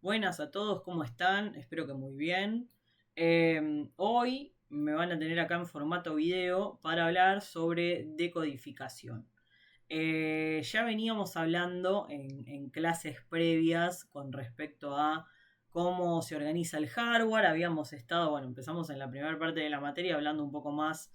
Buenas a todos, ¿cómo están? Espero que muy bien. Hoy me van a tener acá en formato video para hablar sobre decodificación. Ya veníamos hablando en clases previas con respecto a cómo se organiza el hardware. Habíamos estado, bueno, empezamos en la primera parte de la materia hablando un poco más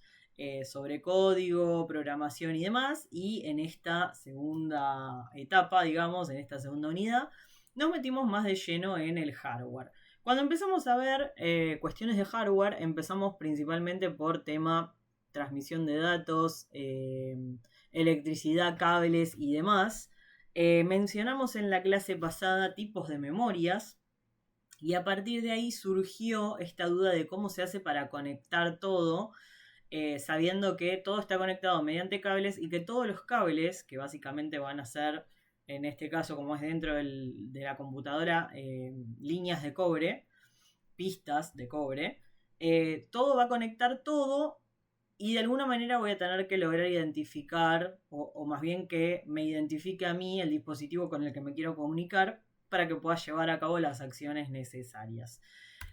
sobre código, programación y demás. Y en esta segunda etapa, digamos, en esta segunda unidad, nos metimos más de lleno en el hardware. Cuando empezamos a ver cuestiones de hardware, empezamos principalmente por tema transmisión de datos, electricidad, cables y demás. Mencionamos en la clase pasada tipos de memorias y a partir de ahí surgió esta duda de cómo se hace para conectar todo, sabiendo que todo está conectado mediante cables y que todos los cables, que básicamente van a ser, en este caso como es dentro de la computadora, líneas de cobre, pistas de cobre, todo va a conectar todo y de alguna manera voy a tener que lograr identificar, o más bien que me identifique a mí el dispositivo con el que me quiero comunicar para que pueda llevar a cabo las acciones necesarias.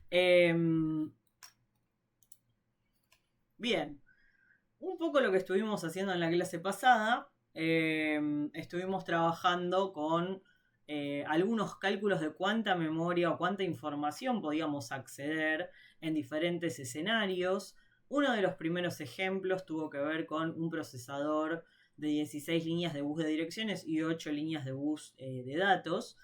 Bien, un poco lo que estuvimos haciendo en la clase pasada, estuvimos trabajando con algunos cálculos de cuánta memoria o cuánta información podíamos acceder en diferentes escenarios. Uno de los primeros ejemplos tuvo que ver con un procesador de 16 líneas de bus de direcciones y 8 líneas de bus de datos.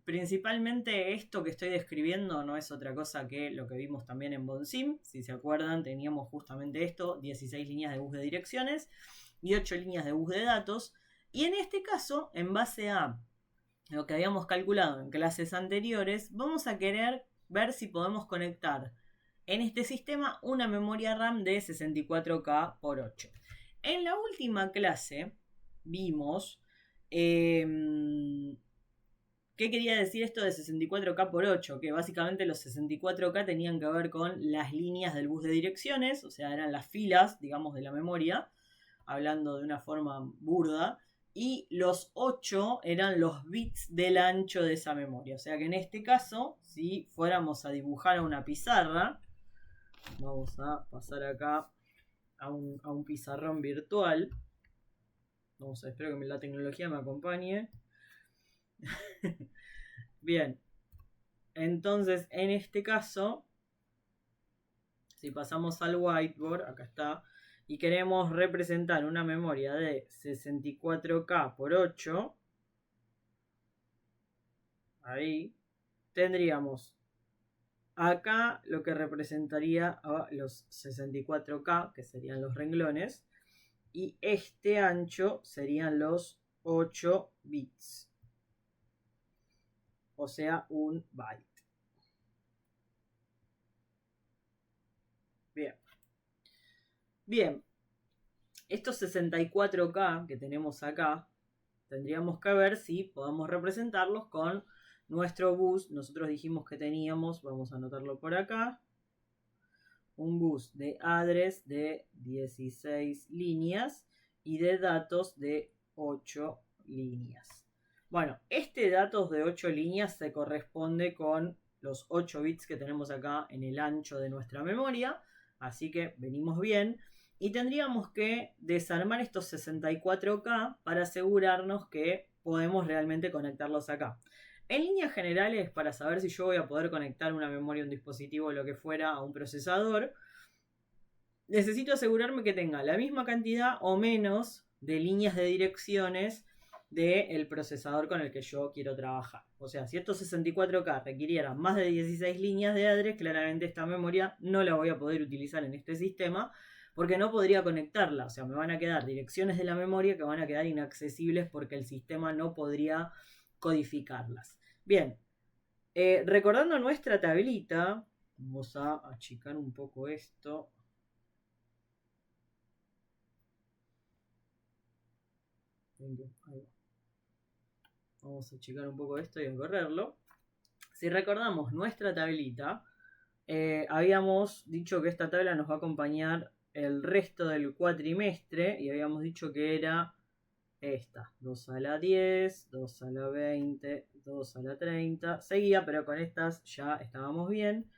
Principalmente esto que estoy describiendo no es otra cosa que lo que vimos también en Bonsim. Si se acuerdan, teníamos justamente esto, 16 líneas de bus de direcciones y 8 líneas de bus de datos. Y en este caso, en base a lo que habíamos calculado en clases anteriores, vamos a querer ver si podemos conectar en este sistema una memoria RAM de 64K por 8. En la última clase vimos ¿qué quería decir esto de 64K por 8? Que básicamente los 64K tenían que ver con las líneas del bus de direcciones, o sea, eran las filas, digamos, de la memoria, hablando de una forma burda, y los 8 eran los bits del ancho de esa memoria. O sea que en este caso, si fuéramos a dibujar a una pizarra, vamos a pasar acá a un pizarrón virtual. Vamos a espero que la tecnología me acompañe. Bien, entonces en este caso, si pasamos al whiteboard, acá está, y queremos representar una memoria de 64K por 8, ahí tendríamos acá lo que representaría a los 64K, que serían los renglones, y este ancho serían los 8 bits, o sea, un byte. Bien. Bien, estos 64K que tenemos acá, tendríamos que ver si podemos representarlos con nuestro bus. Nosotros dijimos que teníamos, vamos a anotarlo por acá, un bus de address de 16 líneas y de datos de 8 líneas. Bueno, este datos de 8 líneas se corresponde con los 8 bits que tenemos acá en el ancho de nuestra memoria, así que venimos bien. Y tendríamos que desarmar estos 64K para asegurarnos que podemos realmente conectarlos acá. En líneas generales, para saber si yo voy a poder conectar una memoria, un dispositivo o lo que fuera a un procesador, necesito asegurarme que tenga la misma cantidad o menos de líneas de direcciones del procesador con el que yo quiero trabajar. O sea, si estos 64K requirieran más de 16 líneas de address, claramente esta memoria no la voy a poder utilizar en este sistema porque no podría conectarla. O sea, me van a quedar direcciones de la memoria que van a quedar inaccesibles porque el sistema no podría codificarlas. Bien, recordando nuestra tablita, vamos a achicar un poco esto. Vamos a achicar un poco esto y a correrlo. Si recordamos nuestra tablita, habíamos dicho que esta tabla nos va a acompañar el resto del cuatrimestre y habíamos dicho que era esta, 2 a la 10, 2 a la 20, 2 a la 30. Seguía, pero con estas ya estábamos bien.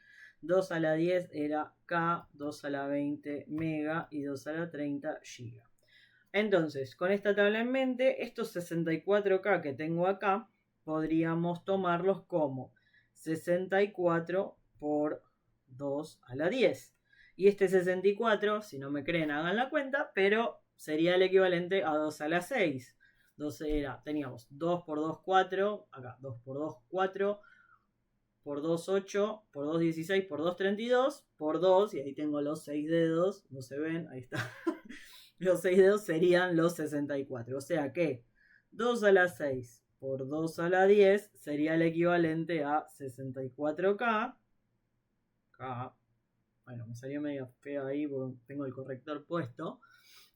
2 a la 10 era K, 2 a la 20 mega y 2 a la 30 giga. Entonces, con esta tabla en mente, estos 64K que tengo acá, podríamos tomarlos como 64 por 2 a la 10. Y este 64, si no me creen, hagan la cuenta, pero sería el equivalente a 2 a la 6. 12 era, teníamos 2 por 2, 4, acá 2 por 2, 4, por 2, 8, por 2, 16, por 2, 32, por 2, y ahí tengo los 6 dedos, no se ven, ahí está. Los 6 dedos serían los 64. O sea que 2 a la 6 por 2 a la 10 sería el equivalente a 64K. K. Bueno, me salió medio feo ahí porque tengo el corrector puesto.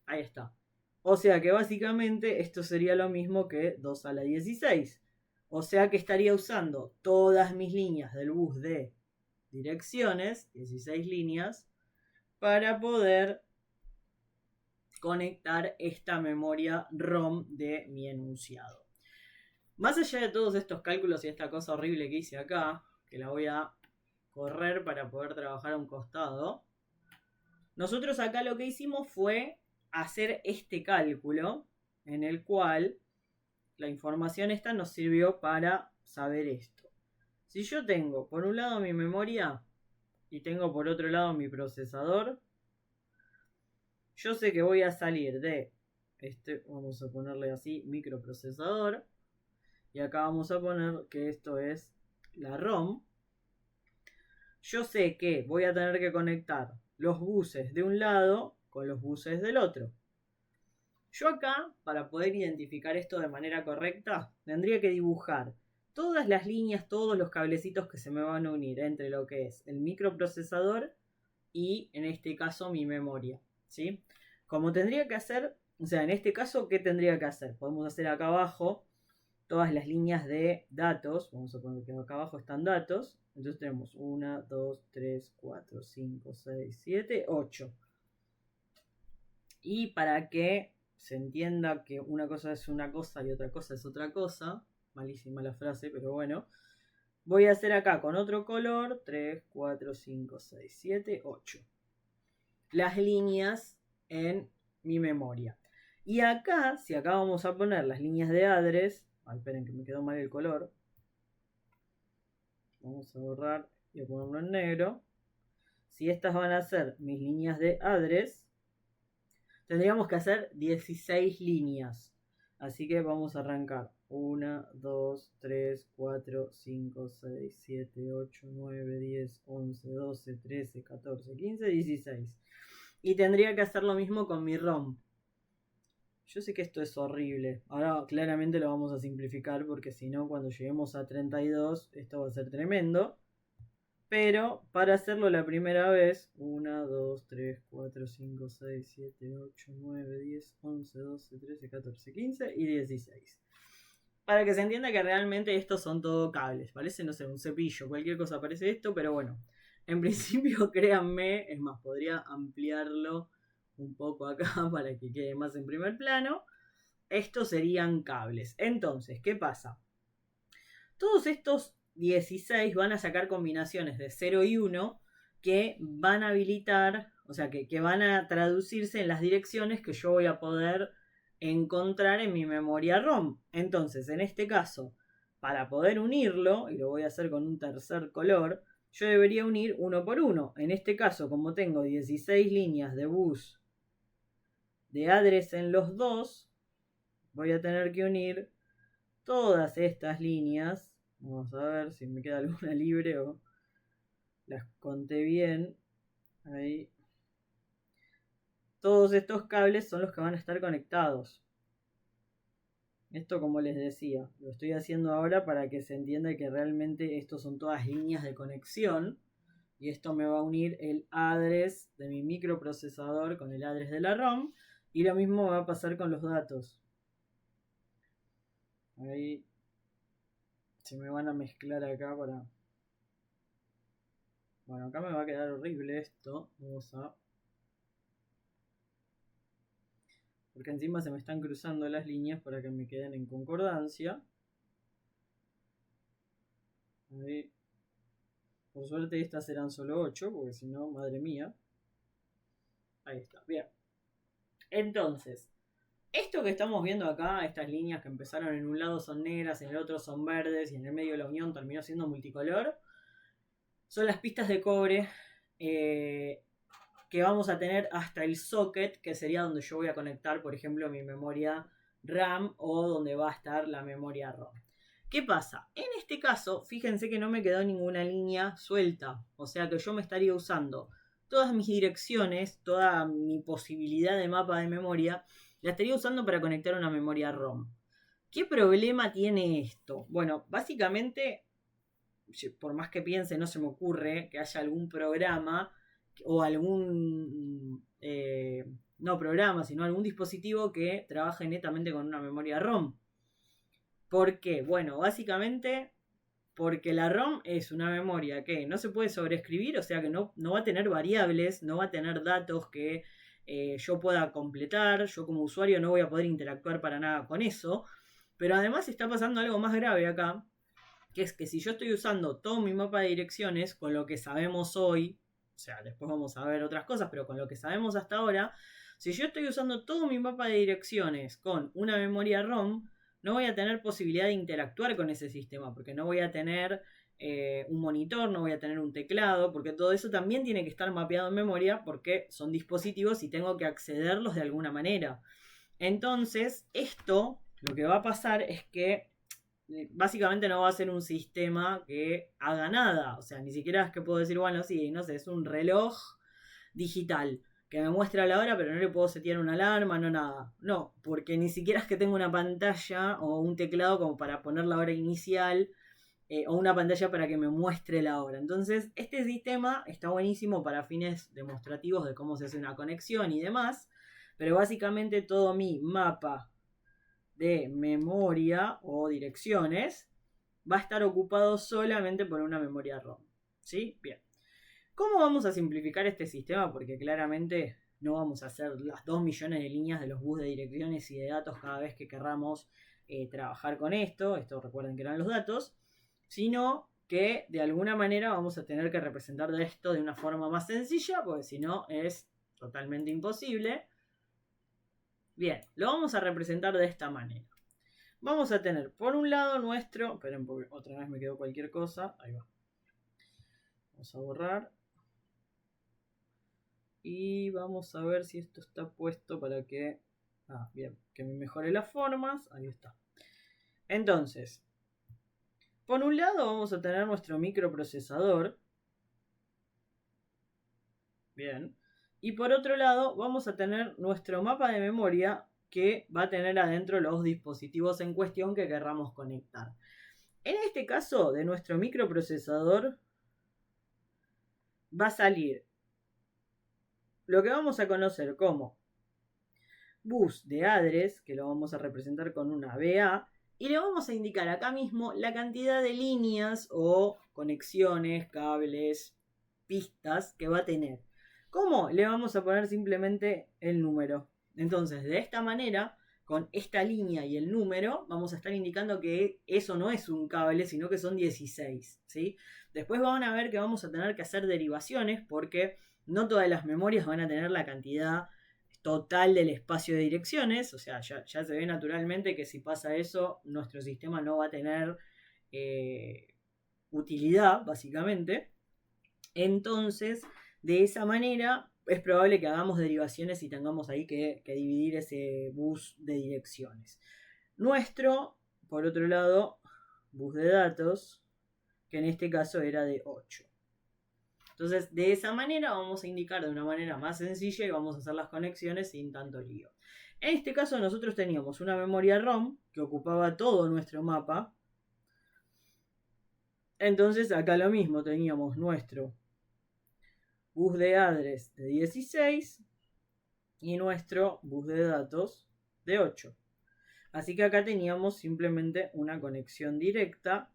Ahí está. O sea que básicamente esto sería lo mismo que 2 a la 16. O sea que estaría usando todas mis líneas del bus de direcciones, 16 líneas, para poder conectar esta memoria ROM de mi enunciado. Más allá de todos estos cálculos y esta cosa horrible que hice acá, que la voy a correr para poder trabajar a un costado, nosotros acá lo que hicimos fue hacer este cálculo en el cual la información esta nos sirvió para saber esto. Si yo tengo por un lado mi memoria y tengo por otro lado mi procesador, yo sé que voy a salir de este, vamos a ponerle así, microprocesador, y acá vamos a poner que esto es la ROM. Yo sé que voy a tener que conectar los buses de un lado con los buses del otro. Yo acá, para poder identificar esto de manera correcta, tendría que dibujar todas las líneas, todos los cablecitos que se me van a unir entre lo que es el microprocesador y, en este caso, mi memoria, ¿sí? Como tendría que hacer, o sea, en este caso, ¿qué tendría que hacer? Podemos hacer acá abajo todas las líneas de datos. Vamos a poner que acá abajo están datos. Entonces tenemos 1, 2, 3, 4, 5, 6, 7, 8. Y para que se entienda que una cosa es una cosa y otra cosa es otra cosa, malísima la frase, pero bueno, voy a hacer acá con otro color 3, 4, 5, 6, 7, 8. Las líneas en mi memoria. Y acá, si acá vamos a poner las líneas de address, esperen que me quedó mal el color. Vamos a borrar y a ponerlo en negro. Si estas van a ser mis líneas de address, tendríamos que hacer 16 líneas. Así que vamos a arrancar. 1, 2, 3, 4, 5, 6, 7, 8, 9, 10, 11, 12, 13, 14, 15, 16. Y tendría que hacer lo mismo con mi ROM. Yo sé que esto es horrible. Ahora claramente lo vamos a simplificar porque si no, cuando lleguemos a 32, esto va a ser tremendo. Pero para hacerlo la primera vez, 1, 2, 3, 4, 5, 6, 7, 8, 9, 10, 11, 12, 13, 14, 15 y 16. Para que se entienda que realmente estos son todo cables. Parece, no sé, un cepillo, cualquier cosa parece esto, pero bueno. En principio, créanme, es más, podría ampliarlo un poco acá para que quede más en primer plano. Estos serían cables. Entonces, ¿qué pasa? Todos estos 16 van a sacar combinaciones de 0 y 1 que van a habilitar, o sea, que van a traducirse en las direcciones que yo voy a poder encontrar en mi memoria ROM. Entonces, en este caso, para poder unirlo, y lo voy a hacer con un tercer color, yo debería unir uno por uno. En este caso, como tengo 16 líneas de bus de address en los dos, voy a tener que unir todas estas líneas. Vamos a ver si me queda alguna libre o las conté bien. Ahí. Todos estos cables son los que van a estar conectados. Esto, como les decía, lo estoy haciendo ahora para que se entienda que realmente estos son todas líneas de conexión. Y esto me va a unir el address de mi microprocesador con el address de la ROM. Y lo mismo va a pasar con los datos. Ahí se me van a mezclar acá para... Bueno, acá me va a quedar horrible esto. Vamos a porque encima se me están cruzando las líneas para que me queden en concordancia. Ahí. Por suerte estas serán solo 8, porque si no, madre mía. Ahí está, bien. Entonces, esto que estamos viendo acá, estas líneas que empezaron en un lado son negras, en el otro son verdes y en el medio de la unión terminó siendo multicolor, son las pistas de cobre que vamos a tener hasta el socket, que sería donde yo voy a conectar, por ejemplo, mi memoria RAM o donde va a estar la memoria ROM. ¿Qué pasa? En este caso, fíjense que no me quedó ninguna línea suelta, o sea que yo me estaría usando todas mis direcciones, toda mi posibilidad de mapa de memoria, la estaría usando para conectar una memoria ROM. ¿Qué problema tiene esto? Bueno, básicamente, por más que piense, no se me ocurre que haya algún programa o algún, no programa, sino algún dispositivo que trabaje netamente con una memoria ROM. ¿Por qué? Bueno, básicamente porque la ROM es una memoria que no se puede sobreescribir, o sea que no va a tener variables, no va a tener datos que yo pueda completar, yo como usuario no voy a poder interactuar para nada con eso, pero además está pasando algo más grave acá, que es que si yo estoy usando todo mi mapa de direcciones con lo que sabemos hoy, o sea, después vamos a ver otras cosas, pero con lo que sabemos hasta ahora, si yo estoy usando todo mi mapa de direcciones con una memoria ROM, no voy a tener posibilidad de interactuar con ese sistema, porque no voy a tener un monitor, no voy a tener un teclado, porque todo eso también tiene que estar mapeado en memoria, porque son dispositivos y tengo que accederlos de alguna manera. Entonces, esto, lo que va a pasar es que básicamente no va a ser un sistema que haga nada. O sea, ni siquiera es que puedo decir, bueno, sí, no sé, es un reloj digital que me muestra la hora, pero no le puedo setear una alarma, no nada. No, porque ni siquiera es que tenga una pantalla o un teclado como para poner la hora inicial o una pantalla para que me muestre la hora. Entonces, este sistema está buenísimo para fines demostrativos de cómo se hace una conexión y demás, pero básicamente todo mi mapa de memoria o direcciones va a estar ocupado solamente por una memoria ROM. ¿Sí? Bien. ¿Cómo vamos a simplificar este sistema? Porque claramente no vamos a hacer las 2 millones de líneas de los bus de direcciones y de datos cada vez que querramos trabajar con esto. Esto recuerden que eran los datos. Sino que de alguna manera vamos a tener que representar esto de una forma más sencilla, porque si no es totalmente imposible. Bien, lo vamos a representar de esta manera. Vamos a tener por un lado nuestro... Esperen porque otra vez me quedó cualquier cosa. Ahí va. Vamos a borrar. Y vamos a ver si esto está puesto para que... Ah, bien. Que me mejore las formas. Ahí está. Entonces, por un lado vamos a tener nuestro microprocesador. Bien. Y por otro lado vamos a tener nuestro mapa de memoria que va a tener adentro los dispositivos en cuestión que querramos conectar. En este caso, de nuestro microprocesador va a salir lo que vamos a conocer como bus de address, que lo vamos a representar con una BA, y le vamos a indicar acá mismo la cantidad de líneas o conexiones, cables, pistas que va a tener. ¿Cómo? Le vamos a poner simplemente el número. Entonces, de esta manera, con esta línea y el número, vamos a estar indicando que eso no es un cable, sino que son 16, ¿sí? Después van a ver que vamos a tener que hacer derivaciones porque no todas las memorias van a tener la cantidad total del espacio de direcciones, o sea, ya se ve naturalmente que si pasa eso, nuestro sistema no va a tener utilidad, básicamente. Entonces, de esa manera, es probable que hagamos derivaciones y tengamos ahí que dividir ese bus de direcciones. Nuestro, por otro lado, bus de datos, que en este caso era de 8. Entonces, de esa manera vamos a indicar de una manera más sencilla y vamos a hacer las conexiones sin tanto lío. En este caso nosotros teníamos una memoria ROM que ocupaba todo nuestro mapa. Entonces acá lo mismo, teníamos nuestro bus de address de 16 y nuestro bus de datos de 8. Así que acá teníamos simplemente una conexión directa.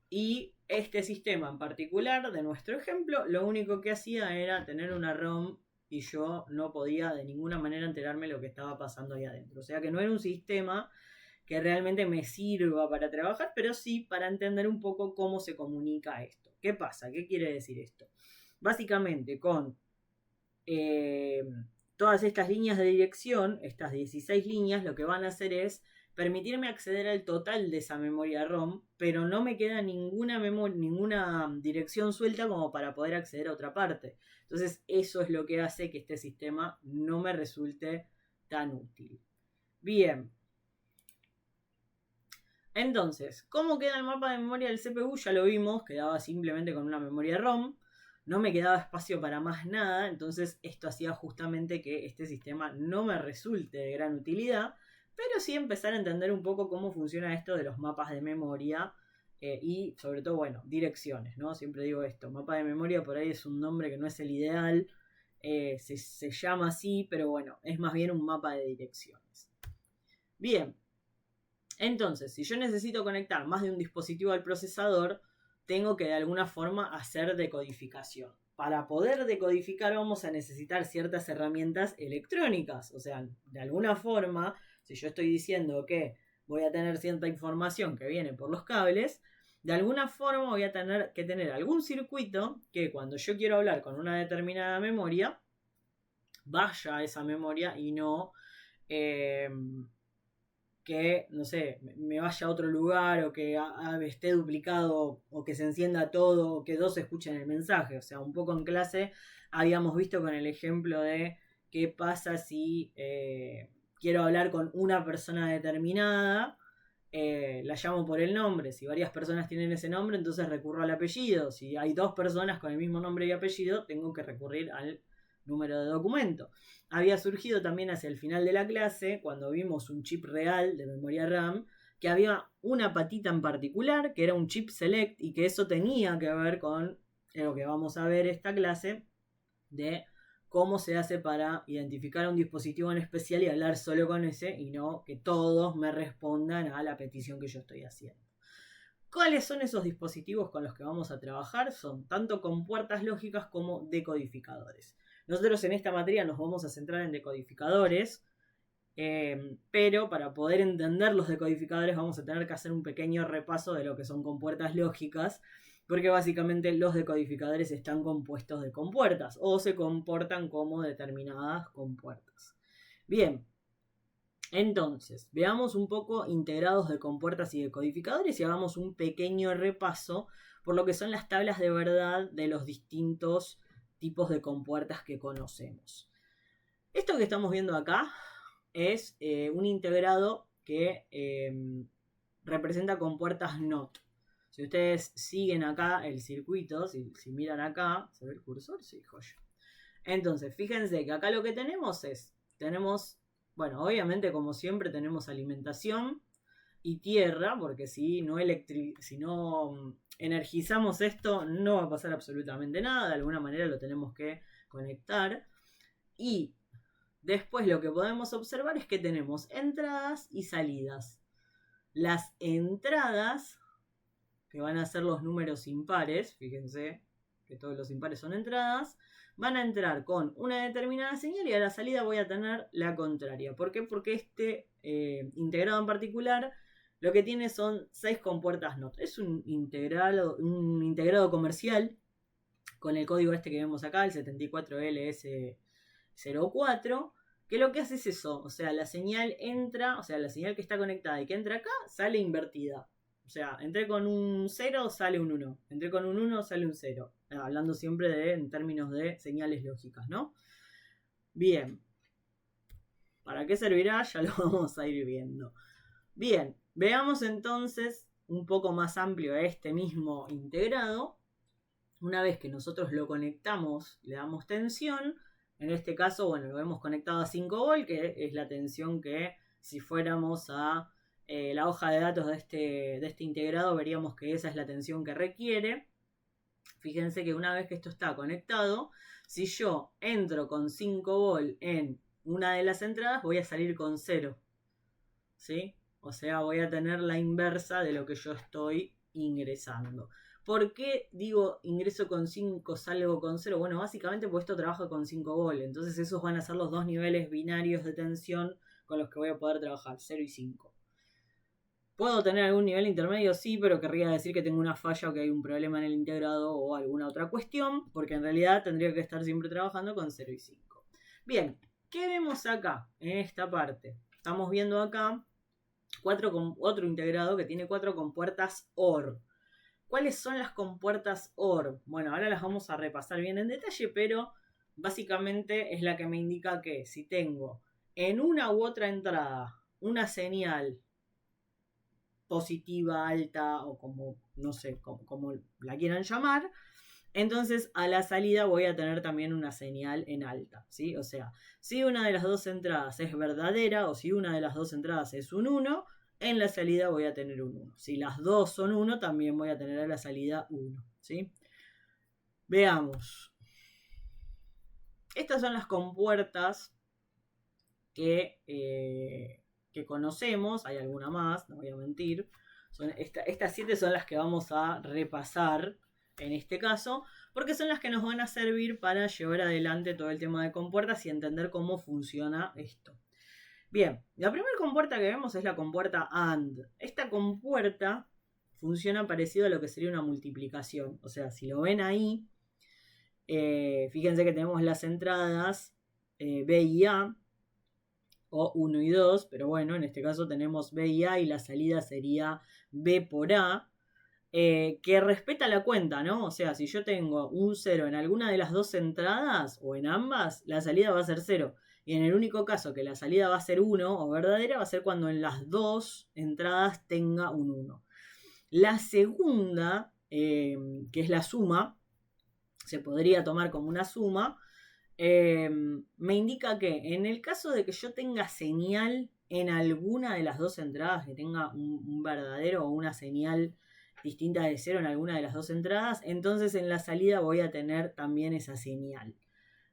Y este sistema en particular de nuestro ejemplo, lo único que hacía era tener una ROM y yo no podía de ninguna manera enterarme de lo que estaba pasando ahí adentro. O sea que no era un sistema que realmente me sirva para trabajar, pero sí para entender un poco cómo se comunica esto. ¿Qué pasa? ¿Qué quiere decir esto? Básicamente con todas estas líneas de dirección, estas 16 líneas, lo que van a hacer es permitirme acceder al total de esa memoria ROM, pero no me queda ninguna dirección suelta como para poder acceder a otra parte. Entonces eso es lo que hace que este sistema no me resulte tan útil. Bien. Entonces, ¿cómo queda el mapa de memoria del CPU? Ya lo vimos, quedaba simplemente con una memoria ROM. No me quedaba espacio para más nada, entonces esto hacía justamente que este sistema no me resulte de gran utilidad, pero sí empezar a entender un poco cómo funciona esto de los mapas de memoria y sobre todo, bueno, direcciones, ¿no? Siempre digo esto, mapa de memoria por ahí es un nombre que no es el ideal, se llama así, pero bueno, es más bien un mapa de direcciones. Bien, entonces, si yo necesito conectar más de un dispositivo al procesador, tengo que de alguna forma hacer decodificación. Para poder decodificar vamos a necesitar ciertas herramientas electrónicas. O sea, de alguna forma, si yo estoy diciendo que voy a tener cierta información que viene por los cables, de alguna forma voy a tener que tener algún circuito que cuando yo quiero hablar con una determinada memoria, vaya a esa memoria y no que, no sé, me vaya a otro lugar o que esté duplicado o que se encienda todo o que dos escuchen el mensaje. O sea, un poco en clase habíamos visto con el ejemplo de qué pasa si quiero hablar con una persona determinada, la llamo por el nombre. Si varias personas tienen ese nombre, entonces recurro al apellido. Si hay dos personas con el mismo nombre y apellido, tengo que recurrir al número de documento. Había surgido también hacia el final de la clase, cuando vimos un chip real de memoria RAM, que había una patita en particular, que era un chip select, y que eso tenía que ver con lo que vamos a ver esta clase, de cómo se hace para identificar a un dispositivo en especial y hablar solo con ese, y no que todos me respondan a la petición que yo estoy haciendo. ¿Cuáles son esos dispositivos con los que vamos a trabajar? Son tanto compuertas lógicas como decodificadores. Nosotros en esta materia nos vamos a centrar en decodificadores, pero para poder entender los decodificadores vamos a tener que hacer un pequeño repaso de lo que son compuertas lógicas, porque básicamente los decodificadores están compuestos de compuertas o se comportan como determinadas compuertas. Bien, entonces, veamos un poco integrados de compuertas y decodificadores y hagamos un pequeño repaso por lo que son las tablas de verdad de los distintos tipos de compuertas que conocemos. Esto que estamos viendo acá es un integrado que representa compuertas NOT. Si ustedes siguen acá el circuito, si miran acá, ¿se ve el cursor? Sí, joya. Entonces, fíjense que acá lo que tenemos, bueno, obviamente como siempre tenemos alimentación y tierra, porque si no energizamos esto no va a pasar absolutamente nada, de alguna manera lo tenemos que conectar. Y después lo que podemos observar es que tenemos entradas y salidas. Las entradas, que van a ser los números impares, fíjense que todos los impares son entradas, van a entrar con una determinada señal y a la salida voy a tener la contraria. ¿Por qué? Porque este integrado en particular lo que tiene son 6 compuertas NOT. Es un integrado comercial con el código este que vemos acá, el 74LS04, que lo que hace es eso, o sea, la señal entra, o sea, la señal que está conectada y que entra acá sale invertida. O sea, entré con un 0, sale un 1. Entré con un 1, sale un 0. Hablando siempre en términos de señales lógicas, ¿no? Bien. ¿Para qué servirá? Ya lo vamos a ir viendo. Bien, veamos entonces un poco más amplio a este mismo integrado. Una vez que nosotros lo conectamos, le damos tensión. En este caso, bueno, lo hemos conectado a 5 volt, que es la tensión que si fuéramos a la hoja de datos de este integrado, veríamos que esa es la tensión que requiere. Fíjense que una vez que esto está conectado, si yo entro con 5 volt en una de las entradas, voy a salir con 0. ¿Sí? O sea, voy a tener la inversa de lo que yo estoy ingresando. ¿Por qué digo ingreso con 5, salgo con 0? Bueno, básicamente porque esto trabaja con 5 volt. Entonces esos van a ser los dos niveles binarios de tensión con los que voy a poder trabajar, 0 y 5. ¿Puedo tener algún nivel intermedio? Sí, pero querría decir que tengo una falla o que hay un problema en el integrado o alguna otra cuestión, porque en realidad tendría que estar siempre trabajando con 0 y 5. Bien, ¿qué vemos acá en esta parte? Estamos viendo acá otro integrado que tiene 4 compuertas OR. ¿Cuáles son las compuertas OR? Bueno, ahora las vamos a repasar bien en detalle, pero básicamente es la que me indica que si tengo en una u otra entrada una señal positiva, alta o como, no sé, como la quieran llamar, entonces a la salida voy a tener también una señal en alta, ¿sí? O sea, si una de las dos entradas es verdadera o si una de las dos entradas es un 1, en la salida voy a tener un 1. Si las dos son 1, también voy a tener a la salida 1, ¿sí? Veamos. Estas son las compuertas que conocemos, hay alguna más, no voy a mentir. Estas 7 son las que vamos a repasar en este caso, porque son las que nos van a servir para llevar adelante todo el tema de compuertas y entender cómo funciona esto. Bien, la primera compuerta que vemos es la compuerta AND. Esta compuerta funciona parecido a lo que sería una multiplicación. O sea, si lo ven ahí, fíjense que tenemos las entradas B y A, o 1 y 2, pero bueno, en este caso tenemos B y A y la salida sería B por A, que respeta la cuenta, ¿no? O sea, si yo tengo un 0 en alguna de las dos entradas o en ambas, la salida va a ser 0. Y en el único caso que la salida va a ser 1 o verdadera, va a ser cuando en las dos entradas tenga un 1. La segunda, que es la suma, se podría tomar como una suma, me indica que en el caso de que yo tenga señal en alguna de las dos entradas, que tenga un verdadero o una señal distinta de 0 en alguna de las dos entradas, entonces en la salida voy a tener también esa señal.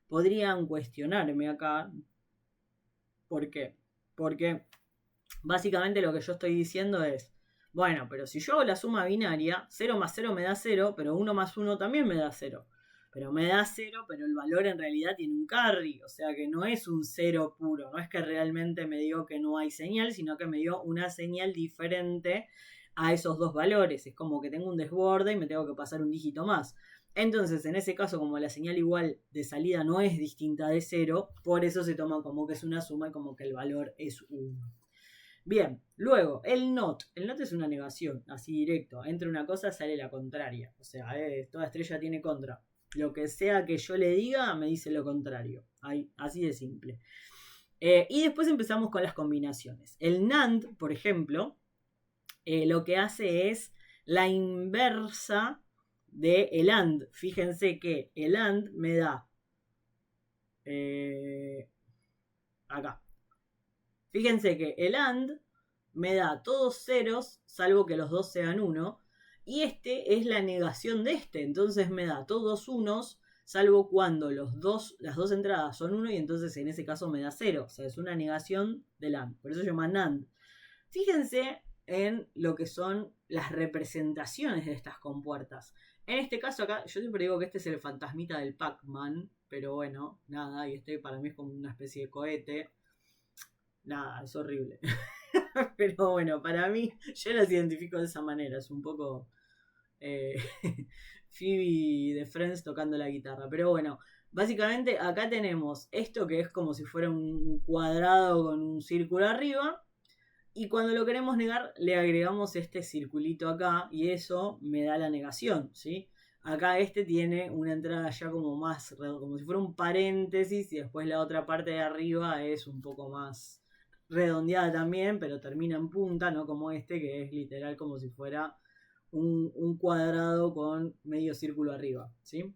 Podrían cuestionarme acá. ¿Por qué? Porque básicamente lo que yo estoy diciendo es, bueno, pero si yo hago la suma binaria, 0 más 0 me da 0, pero 1 más 1 también me da 0. Pero me da 0, pero el valor en realidad tiene un carry, o sea que no es un 0 puro, no es que realmente me dio que no hay señal, sino que me dio una señal diferente a esos dos valores. Es como que tengo un desborde y me tengo que pasar un dígito más. Entonces, en ese caso, como la señal igual de salida no es distinta de 0, por eso se toma como que es una suma y como que el valor es 1. Bien, luego, el not. El not es una negación, así directo. Entre una cosa sale la contraria. O sea, toda estrella tiene contra. Lo que sea que yo le diga, me dice lo contrario. Así de simple. Y después empezamos con las combinaciones. El NAND, por ejemplo, lo que hace es la inversa del AND. Fíjense que el AND me da... acá. Fíjense que el AND me da todos ceros, salvo que los dos sean 1. Y este es la negación de este. Entonces me da todos unos, salvo cuando las dos entradas son 1 y entonces en ese caso me da 0. O sea, es una negación del AND. Por eso se llama NAND. Fíjense en lo que son las representaciones de estas compuertas. En este caso acá, yo siempre digo que este es el fantasmita del Pac-Man. Pero bueno, nada, y este para mí es como una especie de cohete. Nada, es horrible. Pero bueno, para mí, yo las identifico de esa manera. Es un poco Phoebe de Friends tocando la guitarra. Pero bueno, básicamente acá tenemos esto que es como si fuera un cuadrado con un círculo arriba. Y cuando lo queremos negar, le agregamos este circulito acá. Y eso me da la negación, ¿sí? Acá este tiene una entrada ya como más, como si fuera un paréntesis. Y después la otra parte de arriba es un poco más redondeada también, pero termina en punta, no como este que es literal como si fuera un cuadrado con medio círculo arriba, ¿sí?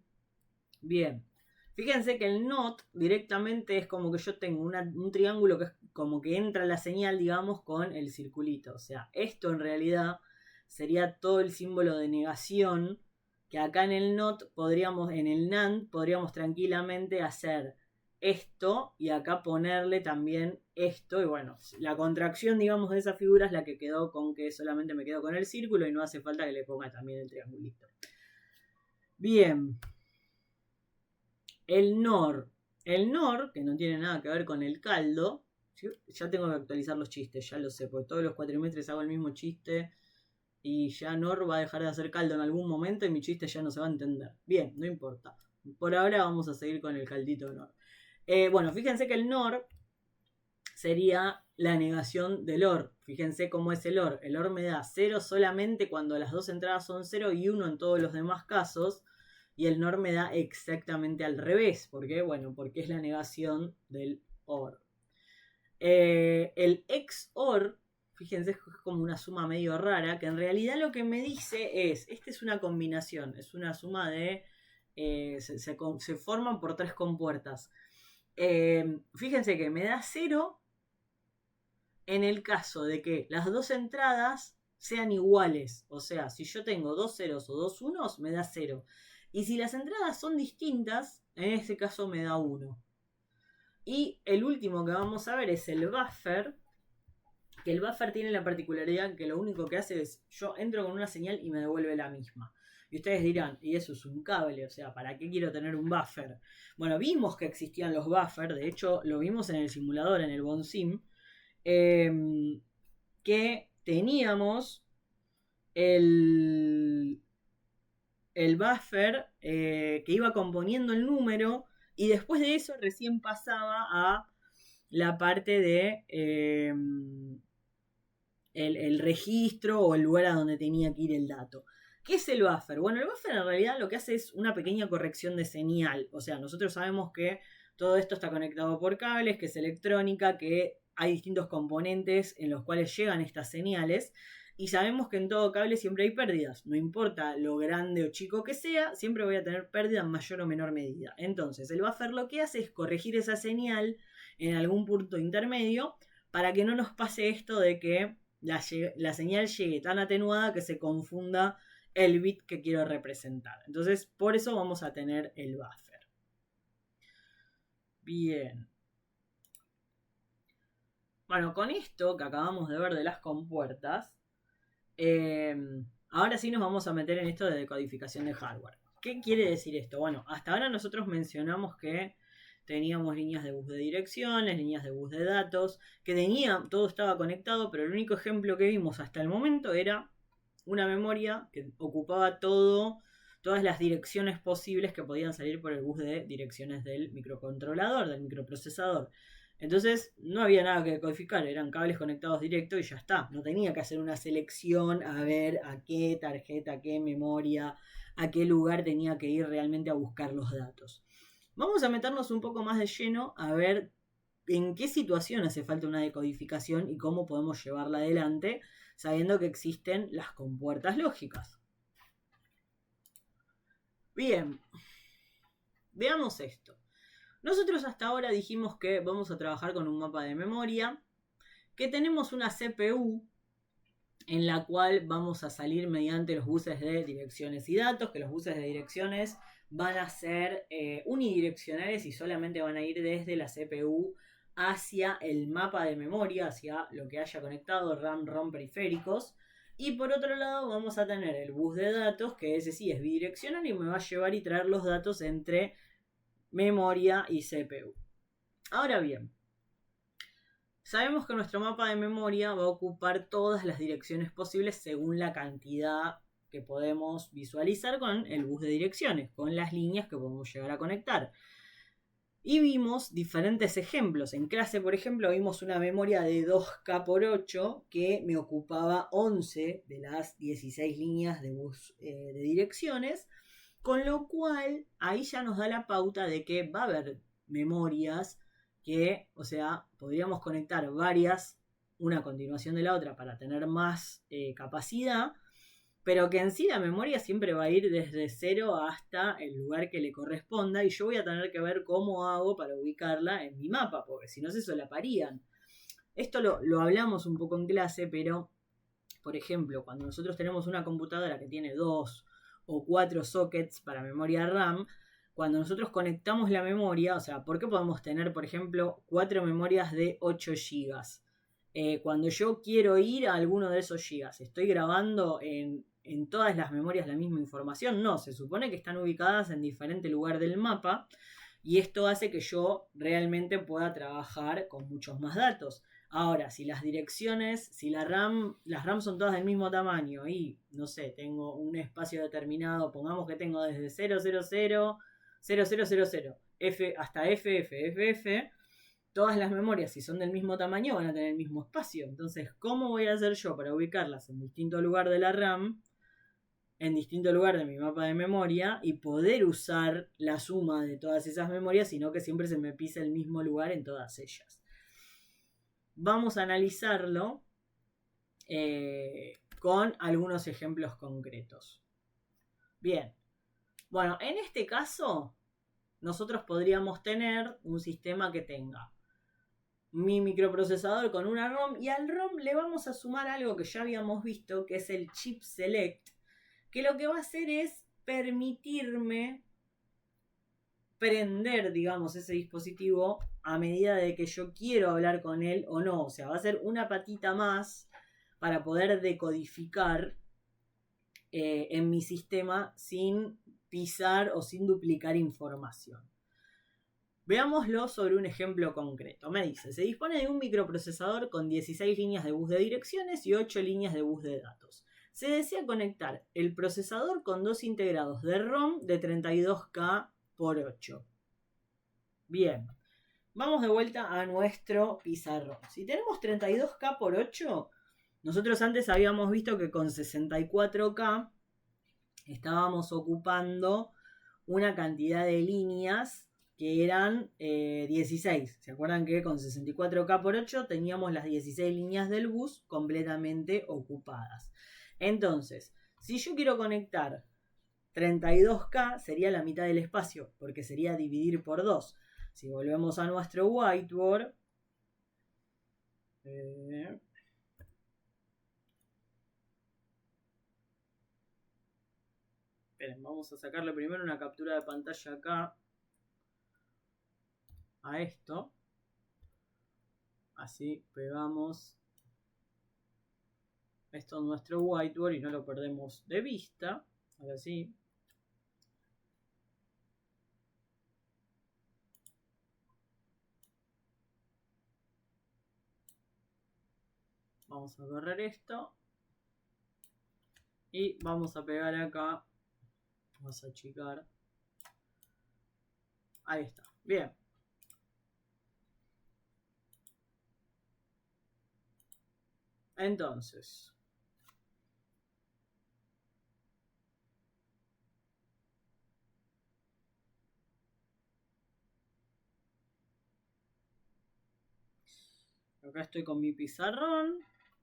Bien, fíjense que el NOT directamente es como que yo tengo un triángulo que es como que entra la señal, digamos, con el circulito. O sea, esto en realidad sería todo el símbolo de negación que acá en el NOT en el NAND podríamos tranquilamente hacer esto y acá ponerle también esto. Y bueno, la contracción, digamos, de esa figura es la que quedó con que solamente me quedo con el círculo y no hace falta que le ponga también el triangulito. Bien. El NOR. El NOR, que no tiene nada que ver con el caldo. ¿Sí? Ya tengo que actualizar los chistes, ya lo sé, porque todos los cuatrimestres hago el mismo chiste. Y ya NOR va a dejar de hacer caldo en algún momento y mi chiste ya no se va a entender. Bien, no importa. Por ahora vamos a seguir con el caldito NOR. Bueno, fíjense que el NOR sería la negación del OR. Fíjense cómo es el OR. El OR me da 0 solamente cuando las dos entradas son 0 y 1 en todos los demás casos. Y el NOR me da exactamente al revés. ¿Por qué? Bueno, porque es la negación del OR. El XOR, fíjense, es como una suma medio rara, que en realidad lo que me dice es, esta es una combinación, es una suma de, se forman por tres compuertas. Fíjense que me da 0 en el caso de que las dos entradas sean iguales. O sea, si yo tengo dos ceros o dos unos, me da 0. Y si las entradas son distintas, en ese caso me da 1. Y el último que vamos a ver es el buffer, que el buffer tiene la particularidad que lo único que hace es, yo entro con una señal y me devuelve la misma. Y ustedes dirán, y eso es un cable, o sea, ¿para qué quiero tener un buffer? Bueno, vimos que existían los buffers, de hecho lo vimos en el simulador, en el BonSim, que teníamos el buffer que iba componiendo el número y después de eso recién pasaba a la parte de el registro o el lugar a donde tenía que ir el dato. ¿Qué es el buffer? Bueno, el buffer en realidad lo que hace es una pequeña corrección de señal. O sea, nosotros sabemos que todo esto está conectado por cables, que es electrónica, que hay distintos componentes en los cuales llegan estas señales. Y sabemos que en todo cable siempre hay pérdidas. No importa lo grande o chico que sea, siempre voy a tener pérdida en mayor o menor medida. Entonces, el buffer lo que hace es corregir esa señal en algún punto intermedio para que no nos pase esto de que la señal llegue tan atenuada que se confunda el bit que quiero representar. Entonces, por eso vamos a tener el buffer. Bien. Bueno, con esto que acabamos de ver de las compuertas, ahora sí nos vamos a meter en esto de decodificación de hardware. ¿Qué quiere decir esto? Bueno, hasta ahora nosotros mencionamos que teníamos líneas de bus de direcciones, líneas de bus de datos, que todo estaba conectado, pero el único ejemplo que vimos hasta el momento era una memoria que ocupaba todas las direcciones posibles que podían salir por el bus de direcciones del microcontrolador, del microprocesador. Entonces no había nada que codificar, eran cables conectados directo y ya está. No tenía que hacer una selección a ver a qué tarjeta, a qué memoria, a qué lugar tenía que ir realmente a buscar los datos. Vamos a meternos un poco más de lleno a ver en qué situación hace falta una decodificación y cómo podemos llevarla adelante sabiendo que existen las compuertas lógicas. Bien, veamos esto. Nosotros hasta ahora dijimos que vamos a trabajar con un mapa de memoria, que tenemos una CPU en la cual vamos a salir mediante los buses de direcciones y datos, que los buses de direcciones van a ser unidireccionales y solamente van a ir desde la CPU hacia el mapa de memoria, hacia lo que haya conectado, RAM, ROM, periféricos. Y por otro lado vamos a tener el bus de datos, que ese sí es bidireccional y me va a llevar y traer los datos entre memoria y CPU. Ahora bien, sabemos que nuestro mapa de memoria va a ocupar todas las direcciones posibles según la cantidad que podemos visualizar con el bus de direcciones, con las líneas que podemos llegar a conectar. Y vimos diferentes ejemplos. En clase, por ejemplo, vimos una memoria de 2K por 8 que me ocupaba 11 de las 16 líneas de bus de direcciones, con lo cual ahí ya nos da la pauta de que va a haber memorias que, o sea, podríamos conectar varias, una a continuación de la otra para tener más capacidad, pero que en sí la memoria siempre va a ir desde 0 hasta el lugar que le corresponda y yo voy a tener que ver cómo hago para ubicarla en mi mapa, porque si no se solaparían. Esto lo hablamos un poco en clase, pero, por ejemplo, cuando nosotros tenemos una computadora que tiene 2 o 4 sockets para memoria RAM, cuando nosotros conectamos la memoria, o sea, ¿por qué podemos tener, por ejemplo, 4 memorias de 8 GB? Cuando yo quiero ir a alguno de esos gigas, ¿estoy grabando en todas las memorias la misma información? No, se supone que están ubicadas en diferente lugar del mapa y esto hace que yo realmente pueda trabajar con muchos más datos. Ahora, si las direcciones, si las RAM son todas del mismo tamaño y, no sé, tengo un espacio determinado, pongamos que tengo desde 000 F hasta FF, todas las memorias, si son del mismo tamaño, van a tener el mismo espacio. Entonces, ¿cómo voy a hacer yo para ubicarlas en distinto lugar de la RAM, en distinto lugar de mi mapa de memoria, y poder usar la suma de todas esas memorias, sino que siempre se me pisa el mismo lugar en todas ellas? Vamos a analizarlo con algunos ejemplos concretos. Bien, bueno, en este caso, nosotros podríamos tener un sistema que tenga mi microprocesador con una ROM y al ROM le vamos a sumar algo que ya habíamos visto, que es el chip select, que lo que va a hacer es permitirme prender, digamos, ese dispositivo a medida de que yo quiero hablar con él o no. O sea, va a ser una patita más para poder decodificar en mi sistema sin pisar o sin duplicar información. Veámoslo sobre un ejemplo concreto. Me dice, se dispone de un microprocesador con 16 líneas de bus de direcciones y 8 líneas de bus de datos. Se desea conectar el procesador con dos integrados de ROM de 32K por 8. Bien, vamos de vuelta a nuestro pizarrón. Si tenemos 32K por 8, nosotros antes habíamos visto que con 64K estábamos ocupando una cantidad de líneas que eran 16. ¿Se acuerdan que con 64K por 8 teníamos las 16 líneas del bus completamente ocupadas? Entonces, si yo quiero conectar 32K, sería la mitad del espacio, porque sería dividir por 2. Si volvemos a nuestro whiteboard, esperen, vamos a sacarle primero una captura de pantalla acá a esto. Así pegamos esto en nuestro whiteboard y no lo perdemos de vista. Ahora sí. Vamos a correr esto. Y vamos a pegar acá. Vamos a achicar. Ahí está. Bien. Entonces, acá estoy con mi pizarrón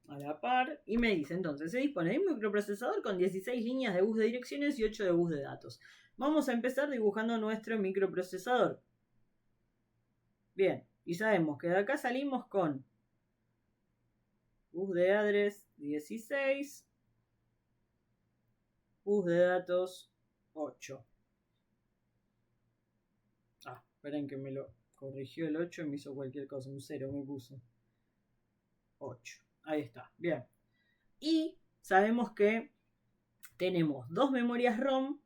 a la par y me dice, entonces, se dispone de un microprocesador con 16 líneas de bus de direcciones y 8 de bus de datos. Vamos a empezar dibujando nuestro microprocesador. Bien, y sabemos que de acá salimos con bus de address 16, bus de datos 8. Esperen que me lo corrigió el 8 y me hizo cualquier cosa, un 0 me puso. 8. Ahí está, bien. Y sabemos que tenemos dos memorias ROM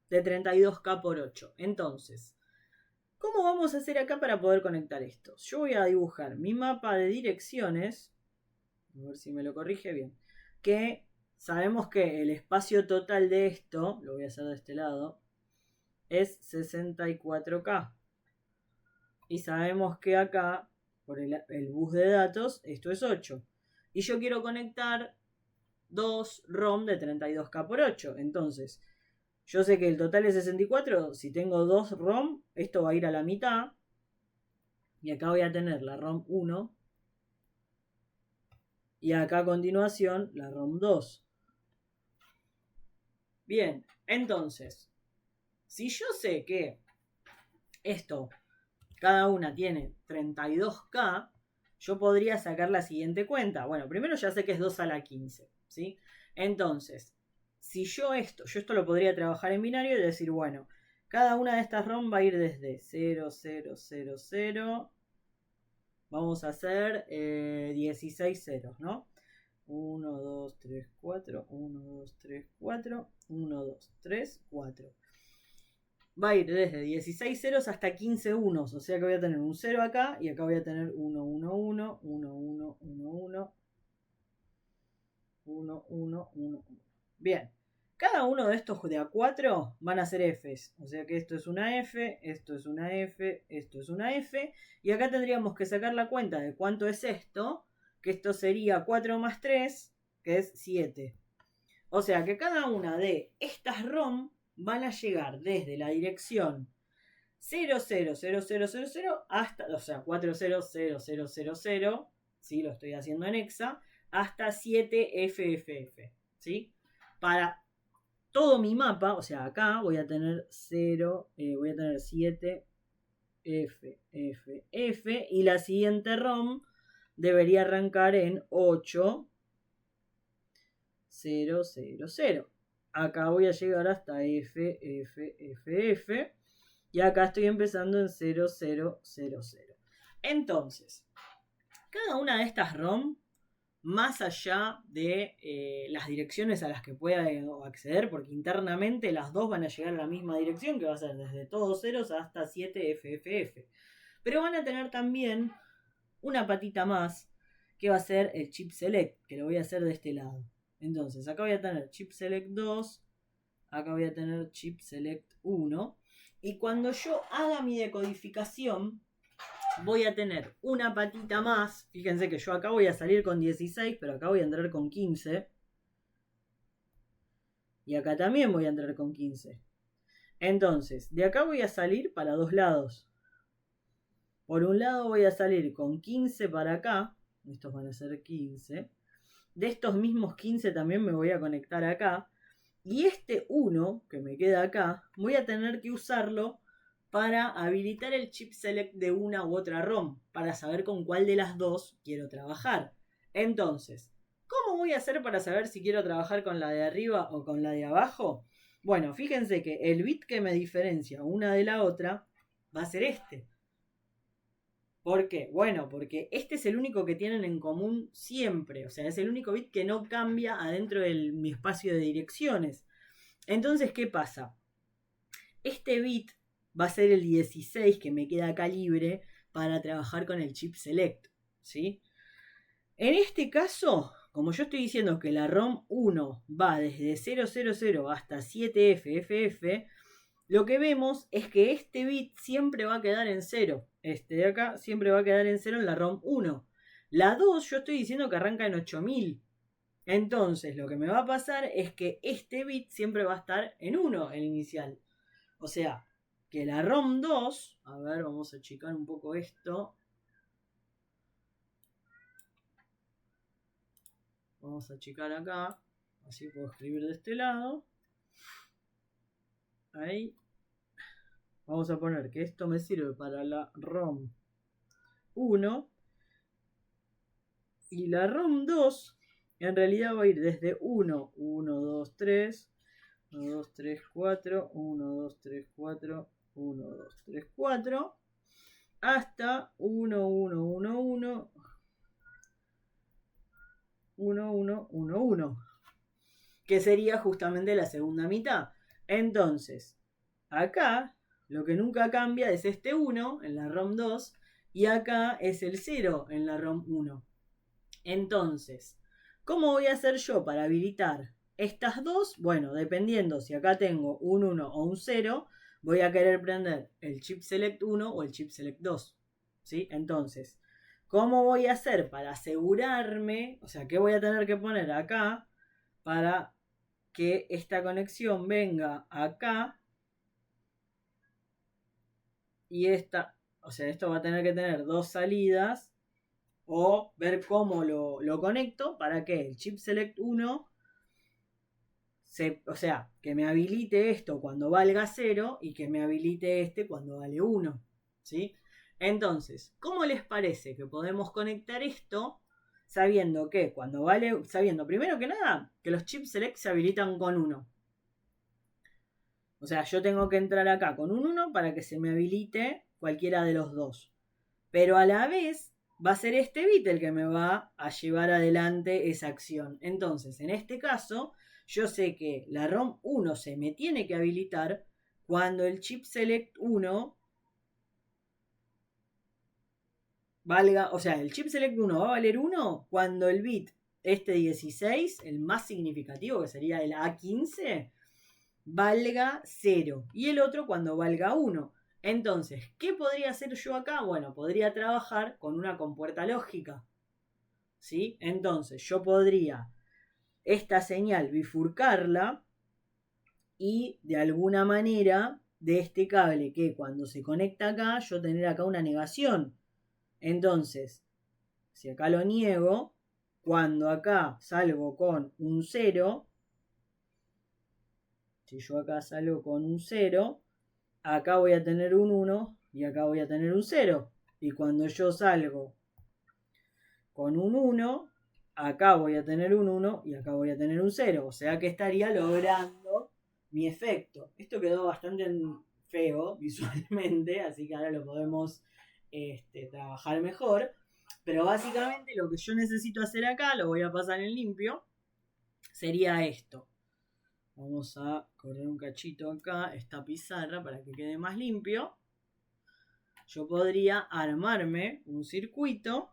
de 32K por 8. Entonces, ¿cómo vamos a hacer acá para poder conectar esto? Yo voy a dibujar mi mapa de direcciones. A ver si me lo corrige bien. Que sabemos que el espacio total de esto, lo voy a hacer de este lado, es 64K. Y sabemos que acá, por el bus de datos, esto es 8. Y yo quiero conectar dos ROM de 32K por 8. Entonces, yo sé que el total es 64. Si tengo dos ROM, esto va a ir a la mitad. Y acá voy a tener la ROM 1. Y acá a continuación la ROM 2. Bien, entonces, si yo sé que esto, cada una tiene 32K, yo podría sacar la siguiente cuenta. Bueno, primero ya sé que es 2 a la 15, ¿sí? Entonces, si yo esto lo podría trabajar en binario y decir, bueno, cada una de estas ROM va a ir desde 0, 0, 0, 0, vamos a hacer 16 ceros, ¿no? 1, 2, 3, 4, 1, 2, 3, 4, 1, 2, 3, 4. Va a ir desde 16 ceros hasta 15 unos, o sea que voy a tener un 0 acá y acá voy a tener 1, 1, 1, 1, 1, 1, 1, 1, 1, 1. Bien, cada uno de estos de A4 van a ser Fs, o sea que esto es una F, esto es una F, esto es una F, y acá tendríamos que sacar la cuenta de cuánto es esto, que esto sería 4 más 3, que es 7. O sea que cada una de estas ROM van a llegar desde la dirección 000000 hasta, o sea, 400000, ¿sí? Lo estoy haciendo en hexa, hasta 7FFF, ¿sí? Para todo mi mapa, o sea, acá voy a tener 0, voy a tener 7 F, F, F, y la siguiente ROM debería arrancar en 8, 0, 0, 0. Acá voy a llegar hasta F, F, F, F, y acá estoy empezando en 0, 0, 0, 0. Entonces, cada una de estas ROM, más allá de las direcciones a las que pueda acceder, porque internamente las dos van a llegar a la misma dirección, que va a ser desde todos ceros hasta 7FFF. Pero van a tener también una patita más, que va a ser el chip select, que lo voy a hacer de este lado. Entonces, acá voy a tener chip select 2, acá voy a tener chip select 1, y cuando yo haga mi decodificación, voy a tener una patita más. Fíjense que yo acá voy a salir con 16, pero acá voy a entrar con 15. Y acá también voy a entrar con 15. Entonces, de acá voy a salir para dos lados. Por un lado voy a salir con 15 para acá. Estos van a ser 15. De estos mismos 15 también me voy a conectar acá. Y este 1 que me queda acá, voy a tener que usarlo para habilitar el chip select de una u otra ROM, para saber con cuál de las dos quiero trabajar. Entonces, ¿cómo voy a hacer para saber si quiero trabajar con la de arriba o con la de abajo? Bueno, fíjense que el bit que me diferencia una de la otra va a ser este. ¿Por qué? Bueno, porque este es el único que tienen en común siempre. O sea, es el único bit que no cambia adentro de mi espacio de direcciones. Entonces, ¿qué pasa? Este bit va a ser el 16 que me queda acá libre para trabajar con el chip select, ¿sí? En este caso, como yo estoy diciendo que la ROM 1 va desde 000 hasta 7FFF, lo que vemos es que este bit siempre va a quedar en 0. Este de acá siempre va a quedar en 0 en la ROM 1. La 2 yo estoy diciendo que arranca en 8000. Entonces lo que me va a pasar es que este bit siempre va a estar en 1, el inicial. O sea, que la ROM 2, a ver, vamos a achicar un poco esto. Vamos a achicar acá, así puedo escribir de este lado. Ahí. Vamos a poner que esto me sirve para la ROM 1. Y la ROM 2 en realidad va a ir desde 1, 1, 2, 3, 1, 2, 3, 4, 1, 2, 3, 4, 1, 2, 3, 4, hasta 1, 1, 1, 1, 1, 1, 1, 1, que sería justamente la segunda mitad. Entonces, acá lo que nunca cambia es este 1 en la ROM 2 y acá es el 0 en la ROM 1. Entonces, ¿cómo voy a hacer yo para habilitar estas dos? Bueno, dependiendo si acá tengo un 1 o un 0, voy a querer prender el chip select 1 o el chip select 2. ¿Sí? Entonces, ¿cómo voy a hacer para asegurarme? O sea, ¿qué voy a tener que poner acá para que esta conexión venga acá? Y esta, o sea, esto va a tener que tener dos salidas. O ver cómo lo conecto para que el chip select 1 o sea, que me habilite esto cuando valga 0 y que me habilite este cuando vale 1. ¿Sí? Entonces, ¿cómo les parece que podemos conectar esto sabiendo que cuando vale, sabiendo primero que nada que los chip select se habilitan con 1? O sea, yo tengo que entrar acá con un 1 para que se me habilite cualquiera de los dos. Pero a la vez va a ser este bit el que me va a llevar adelante esa acción. Entonces, en este caso, yo sé que la ROM 1 se me tiene que habilitar cuando el chip select 1 valga, o sea, el chip select 1 va a valer 1 cuando el bit este 16, el más significativo, que sería el A15, valga 0. Y el otro cuando valga 1. Entonces, ¿qué podría hacer yo acá? Bueno, podría trabajar con una compuerta lógica. ¿Sí? Entonces, yo podría esta señal bifurcarla y de alguna manera de este cable que cuando se conecta acá, yo tener acá una negación. Entonces, si acá lo niego, cuando acá salgo con un 0, si yo acá salgo con un 0, acá voy a tener un 1 y acá voy a tener un 0. Y cuando yo salgo con un 1, acá voy a tener un 1 y acá voy a tener un 0. O sea que estaría logrando mi efecto. Esto quedó bastante feo visualmente, así que ahora lo podemos trabajar mejor. Pero básicamente lo que yo necesito hacer acá, lo voy a pasar en limpio, sería esto. Vamos a correr un cachito acá, esta pizarra, para que quede más limpio. Yo podría armarme un circuito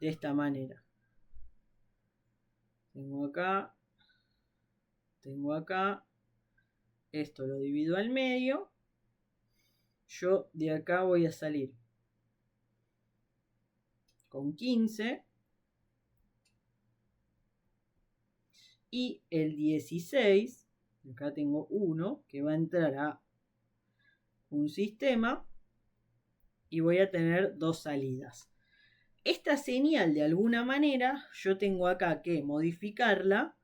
de esta manera. Tengo acá, esto lo divido al medio. Yo de acá voy a salir con 15. Y el 16, acá tengo 1, que va a entrar a un sistema y voy a tener 2 salidas. Esta señal, de alguna manera, yo tengo acá que modificarla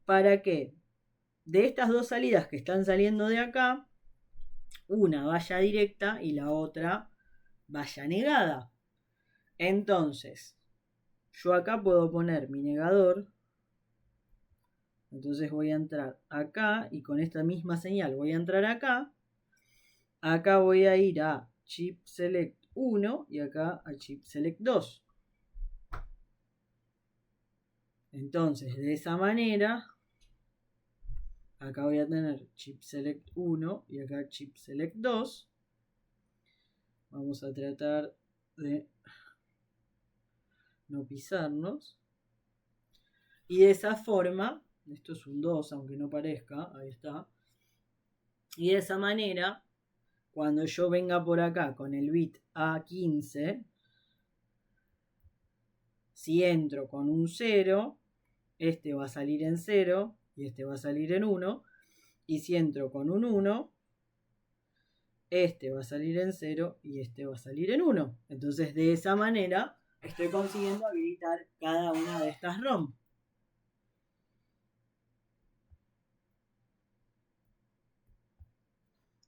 para que de estas 2 salidas que están saliendo de acá, una vaya directa y la otra vaya negada. Entonces, yo acá puedo poner mi negador. Entonces voy a entrar acá y con esta misma señal voy a entrar acá. Acá voy a ir a chip select 1 y acá a chip select 2. Entonces, de esa manera, acá voy a tener chip select 1 y acá chip select 2. Vamos a tratar de no pisarnos. Y de esa forma, esto es un 2, aunque no parezca, ahí está. Y de esa manera, cuando yo venga por acá con el bit A15, si entro con un 0, este va a salir en 0 y este va a salir en 1. Y si entro con un 1, este va a salir en 0 y este va a salir en 1. Entonces, de esa manera, estoy consiguiendo habilitar cada una de estas ROM.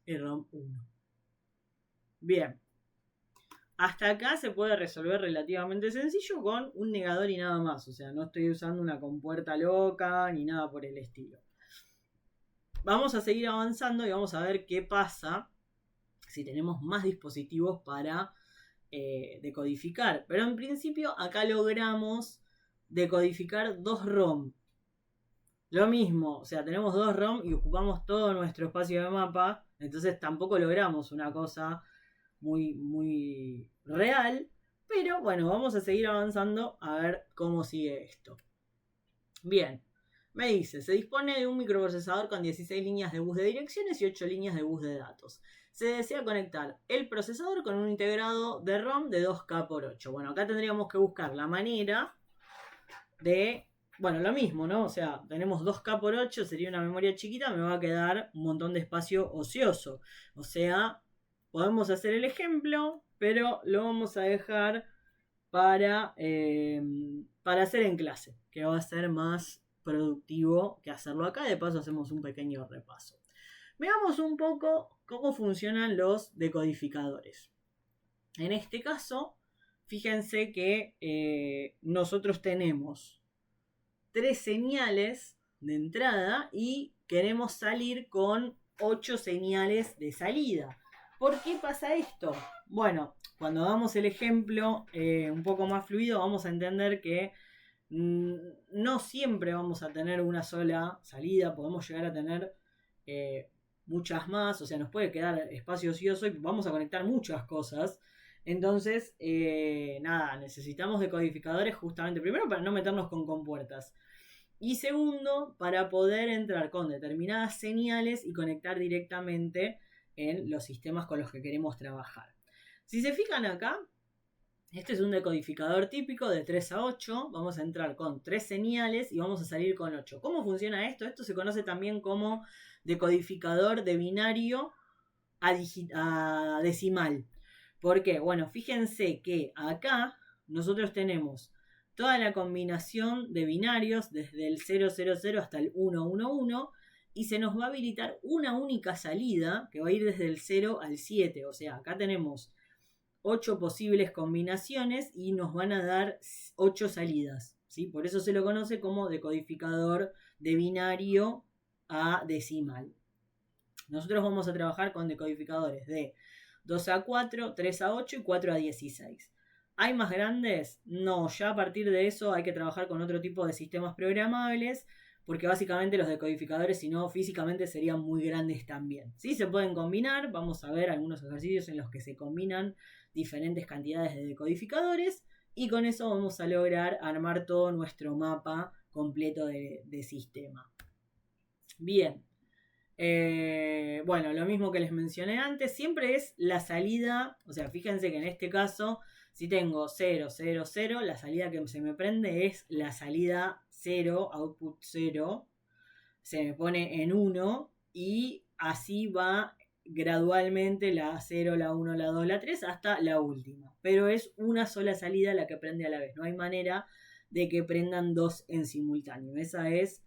Y ROM 1. Bien. Hasta acá se puede resolver relativamente sencillo con un negador y nada más. O sea, no estoy usando una compuerta loca ni nada por el estilo. Vamos a seguir avanzando y vamos a ver qué pasa si tenemos más dispositivos para decodificar. Pero en principio acá logramos decodificar 2 ROM. Lo mismo, o sea, tenemos 2 ROM y ocupamos todo nuestro espacio de mapa. Entonces tampoco logramos una cosa muy real. Pero bueno, vamos a seguir avanzando a ver cómo sigue esto. Bien, me dice, se dispone de un microprocesador con 16 líneas de bus de direcciones y 8 líneas de bus de datos. Se desea conectar el procesador con un integrado de ROM de 2K por 8. Bueno, acá tendríamos que buscar la manera de... Bueno, lo mismo, ¿no? O sea, tenemos 2K por 8, sería una memoria chiquita, me va a quedar un montón de espacio ocioso. O sea, podemos hacer el ejemplo, pero lo vamos a dejar para hacer en clase, que va a ser más productivo que hacerlo acá. De paso hacemos un pequeño repaso. Veamos un poco cómo funcionan los decodificadores. En este caso, fíjense que nosotros tenemos 3 señales de entrada y queremos salir con 8 señales de salida. ¿Por qué pasa esto? Bueno, cuando hagamos el ejemplo un poco más fluido, vamos a entender que no siempre vamos a tener una sola salida, podemos llegar a tener muchas más, o sea, nos puede quedar espacio ocioso y vamos a conectar muchas cosas. Entonces, nada, necesitamos decodificadores justamente, primero para no meternos con compuertas. Y segundo, para poder entrar con determinadas señales y conectar directamente en los sistemas con los que queremos trabajar. Si se fijan acá, este es un decodificador típico de 3 a 8. Vamos a entrar con 3 señales y vamos a salir con 8. ¿Cómo funciona esto? Esto se conoce también como decodificador de binario a decimal. ¿Por qué? Bueno, fíjense que acá nosotros tenemos toda la combinación de binarios desde el 000 hasta el 111 y se nos va a habilitar una única salida que va a ir desde el 0 al 7. O sea, acá tenemos 8 posibles combinaciones y nos van a dar 8 salidas, ¿sí? Por eso se lo conoce como decodificador de binario a decimal. Nosotros vamos a trabajar con decodificadores de 2 a 4, 3 a 8 y 4 a 16. ¿Hay más grandes? No, ya a partir de eso hay que trabajar con otro tipo de sistemas programables, porque básicamente los decodificadores, si no, físicamente serían muy grandes también. Sí, se pueden combinar, vamos a ver algunos ejercicios en los que se combinan diferentes cantidades de decodificadores y con eso vamos a lograr armar todo nuestro mapa completo de sistema. Bien. Bueno, lo mismo que les mencioné antes, siempre es la salida, o sea, fíjense que en este caso, si tengo 0, 0, 0, la salida que se me prende es la salida 0, output 0, se me pone en 1 y así va gradualmente la 0, la 1, la 2, la 3 hasta la última. Pero es una sola salida la que prende a la vez, no hay manera de que prendan dos en simultáneo. Esa es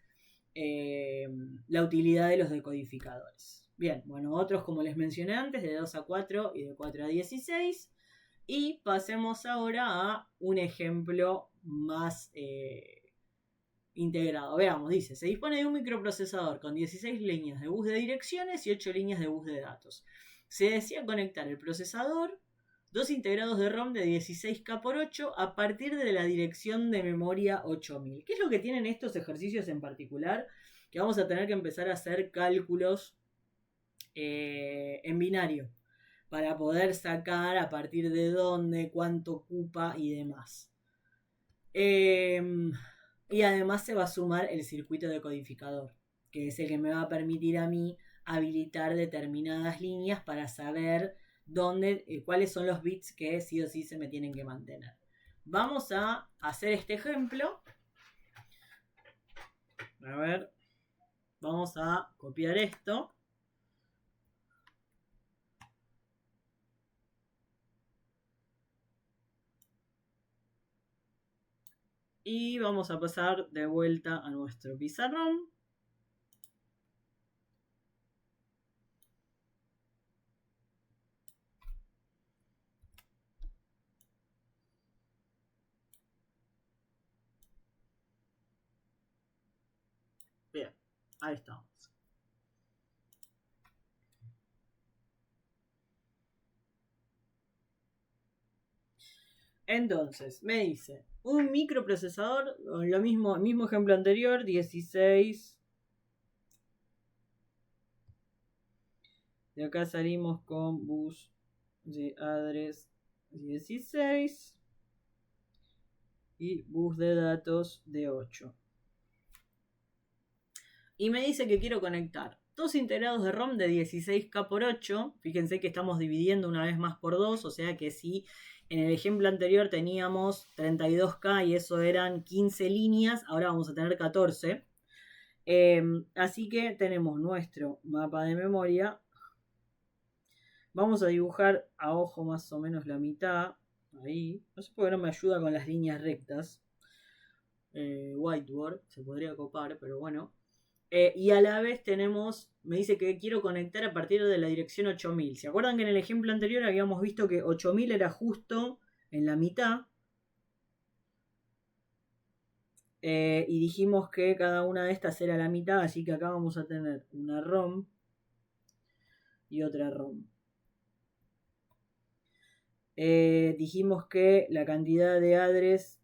la utilidad de los decodificadores. Bien, bueno, otros como les mencioné antes, de 2 a 4 y de 4 a 16. Y pasemos ahora a un ejemplo más integrado. Veamos, dice, se dispone de un microprocesador con 16 líneas de bus de direcciones y 8 líneas de bus de datos. Se desea conectar el procesador, dos integrados de ROM de 16K por 8 a partir de la dirección de memoria 8000. ¿Qué es lo que tienen estos ejercicios en particular? Que vamos a tener que empezar a hacer cálculos en binario para poder sacar a partir de dónde, cuánto ocupa y demás. Y además se va a sumar el circuito decodificador, que es el que me va a permitir a mí habilitar determinadas líneas para saber cuáles son los bits que sí o sí se me tienen que mantener. Vamos a hacer este ejemplo. A ver, vamos a copiar esto. Y vamos a pasar de vuelta a nuestro pizarrón. Bien, ahí estamos. Entonces, me dice, un microprocesador, lo mismo ejemplo anterior, 16. De acá salimos con bus de address 16 y bus de datos de 8. Y me dice que quiero conectar dos integrados de ROM de 16K por 8. Fíjense que estamos dividiendo una vez más por 2, o sea que si en el ejemplo anterior teníamos 32K y eso eran 15 líneas, ahora vamos a tener 14. Así que tenemos nuestro mapa de memoria. Vamos a dibujar a ojo más o menos la mitad. Ahí. No sé por qué no me ayuda con las líneas rectas. Whiteboard se podría copar, pero bueno. Y a la vez me dice que quiero conectar a partir de la dirección 8000. ¿Se acuerdan que en el ejemplo anterior habíamos visto que 8000 era justo en la mitad? Y dijimos que cada una de estas era la mitad, así que acá vamos a tener una ROM y otra ROM. Dijimos que la cantidad de address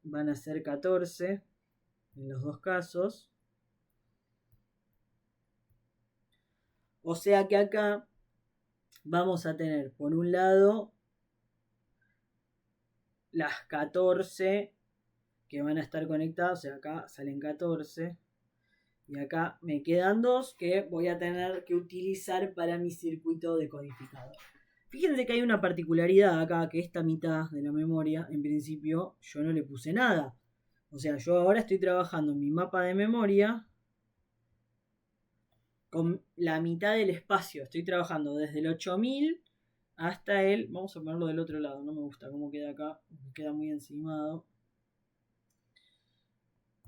van a ser 14 en los dos casos. O sea que acá vamos a tener por un lado las 14 que van a estar conectadas, o sea, acá salen 14 y acá me quedan 2 que voy a tener que utilizar para mi circuito decodificador. Fíjense que hay una particularidad acá, que esta mitad de la memoria, en principio, yo no le puse nada. O sea, yo ahora estoy trabajando en mi mapa de memoria con la mitad del espacio. Estoy trabajando desde el 8000 hasta el... Vamos a ponerlo del otro lado, no me gusta cómo queda acá, queda muy encimado.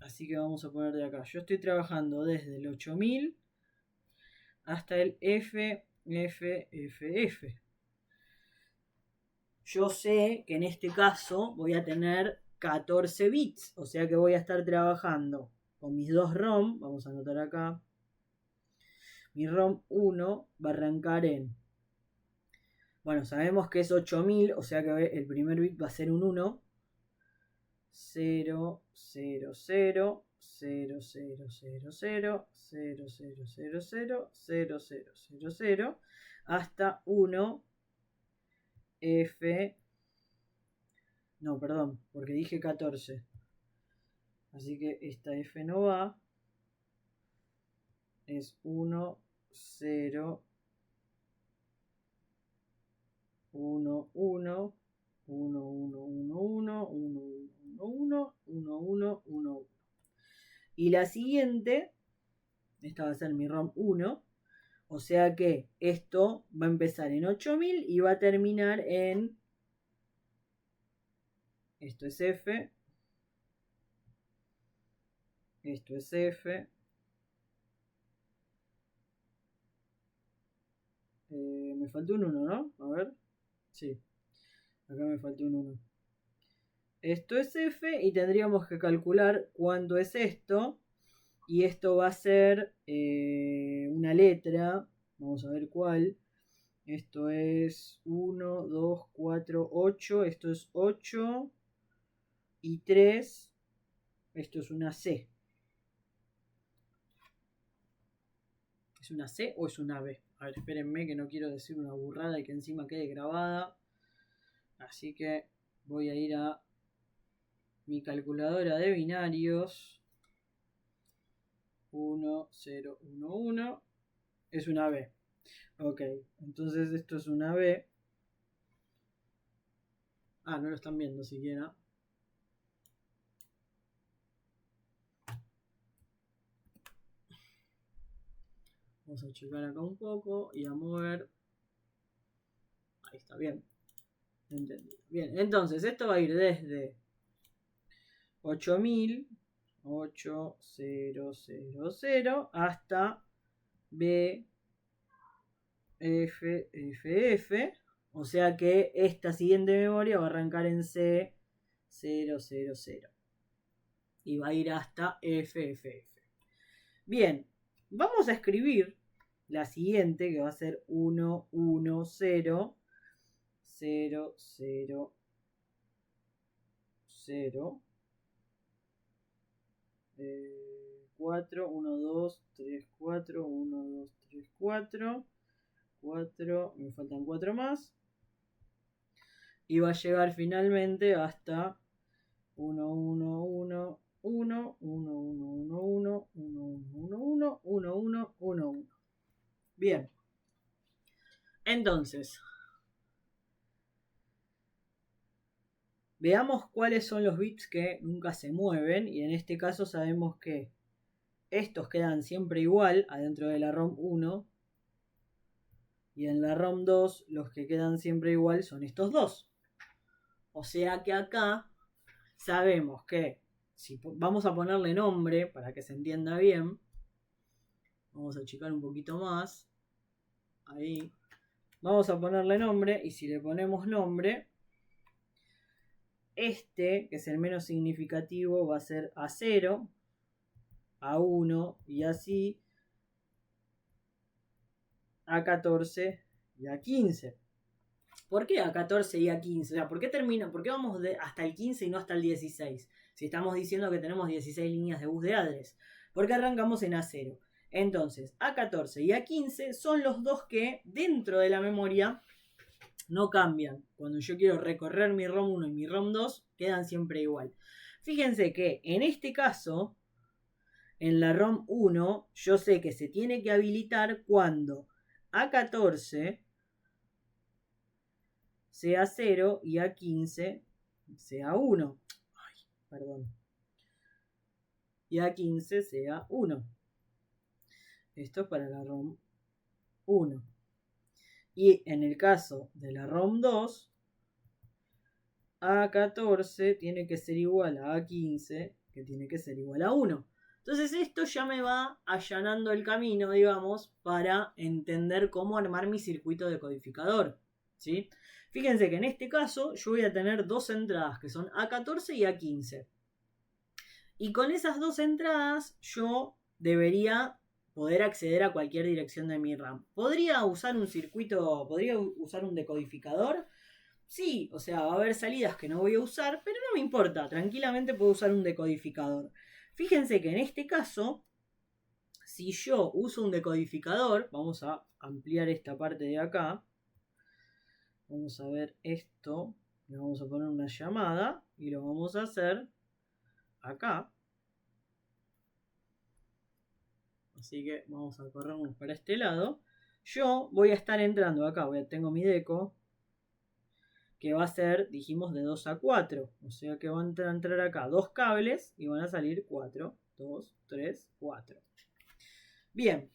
Así que vamos a poner de acá. Yo estoy trabajando desde el 8000 hasta el FFFF. Yo sé que en este caso voy a tener 14 bits. O sea que voy a estar trabajando con mis dos ROM. Vamos a anotar acá. Mi ROM 1 va a arrancar en... Bueno, sabemos que es 8000. O sea que el primer bit va a ser un 1. 0, 0, 0, 0, 0, 0, 0, 0, 0, 0, 0, 0, 0, 0, 0, hasta 1 F. No, perdón, porque dije 14. Así que esta F no va. Es 1, 0, 1, 1, 1, 1, 1, 1, 1, 1, 1, 1, 1, 1. Y la siguiente, esta va a ser mi ROM 1. O sea que esto va a empezar en 8000 y va a terminar en... Esto es F. Esto es F. Me faltó un 1, ¿no? A ver. Sí. Acá me faltó un 1. Esto es F y tendríamos que calcular cuánto es esto. Y esto va a ser una letra. Vamos a ver cuál. Esto es 1, 2, 4, 8. Esto es 8 y 3. Esto es una C. ¿Es una C o es una B? A ver, espérenme que no quiero decir una burrada y que encima quede grabada. Así que voy a ir a mi calculadora de binarios. 1, 0, 1, 1. Es una B. Ok, entonces esto es una B. Ah, no lo están viendo siquiera. Vamos a checar acá un poco y a mover. Ahí está, bien. Entendido. Bien, entonces esto va a ir desde 8000, 8000 hasta B, F, F, F. O sea que esta siguiente memoria va a arrancar en C 000 y va a ir hasta FFF. Bien, vamos a escribir la siguiente que va a ser 1, 1, 0, 0, 0, 0, 4, 1, 2, 3, 4, 1, 2, 3, 4, 4, me faltan 4 más. Y va a llegar finalmente hasta 1, 1, 1, 1, 1, 1, 1, 1, 1, 1, 1, 1, 1, 1, 1. Bien. Entonces, veamos cuáles son los bits que nunca se mueven. Y en este caso sabemos que estos quedan siempre igual adentro de la ROM 1. Y en la ROM 2 los que quedan siempre igual son estos dos. O sea que acá sabemos que si vamos a ponerle nombre para que se entienda bien. Vamos a achicar un poquito más. Ahí. Vamos a ponerle nombre y si le ponemos nombre, este, que es el menos significativo, va a ser A0, A1 y así, A14 y A15. ¿Por qué A14 y A15? O sea, ¿por qué vamos hasta el 15 y no hasta el 16? Si estamos diciendo que tenemos 16 líneas de bus de address. ¿Por qué arrancamos en A0? Entonces, A14 y A15 son los dos que dentro de la memoria no cambian. Cuando yo quiero recorrer mi ROM 1 y mi ROM 2, quedan siempre igual. Fíjense que en este caso, en la ROM 1, yo sé que se tiene que habilitar cuando A14 sea 0 y A15 sea 1. Ay, perdón. Y A15 sea 1. Esto es para la ROM 1. Y en el caso de la ROM 2, A14 tiene que ser igual a A15, que tiene que ser igual a 1. Entonces esto ya me va allanando el camino, digamos, para entender cómo armar mi circuito decodificador, ¿sí? Fíjense que en este caso yo voy a tener dos entradas, que son A14 y A15. Y con esas dos entradas yo debería poder acceder a cualquier dirección de mi RAM. ¿Podría usar un circuito, podría usar un decodificador? Sí, o sea, va a haber salidas que no voy a usar, pero no me importa, tranquilamente puedo usar un decodificador. Fíjense que en este caso, si yo uso un decodificador, vamos a ampliar esta parte de acá, vamos a ver esto, le vamos a poner una llamada y lo vamos a hacer acá. Así que vamos a corrernos para este lado. Yo voy a estar entrando acá, tengo mi deco, que va a ser, dijimos, de 2 a 4. O sea que van a entrar acá dos cables y van a salir 4, 2, 3, 4. Bien.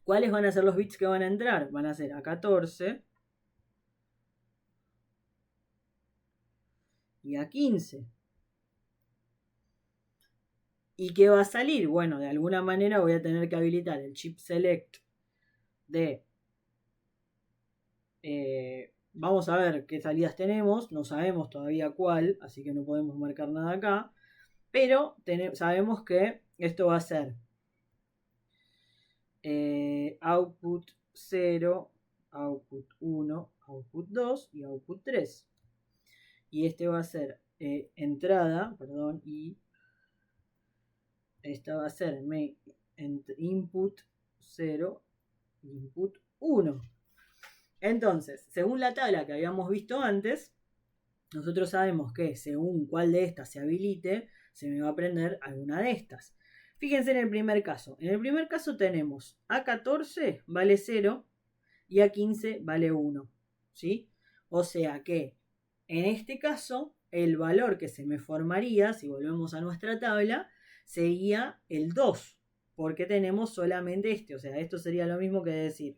¿Cuáles van a ser los bits que van a entrar? Van a ser A14 y A15. ¿Y qué va a salir? Bueno, de alguna manera voy a tener que habilitar el chip select de... vamos a ver qué salidas tenemos. No sabemos todavía cuál, así que no podemos marcar nada acá. Pero sabemos que esto va a ser output 0, output 1, output 2 y output 3. Y este va a ser entrada, perdón, y esta va a ser input 0, input 1. Entonces, según la tabla que habíamos visto antes, nosotros sabemos que según cuál de estas se habilite, se me va a prender alguna de estas. Fíjense en el primer caso. En el primer caso tenemos A14 vale 0 y A15 vale 1. ¿Sí? O sea que en este caso el valor que se me formaría, si volvemos a nuestra tabla, sería el 2. Porque tenemos solamente este. O sea, esto sería lo mismo que decir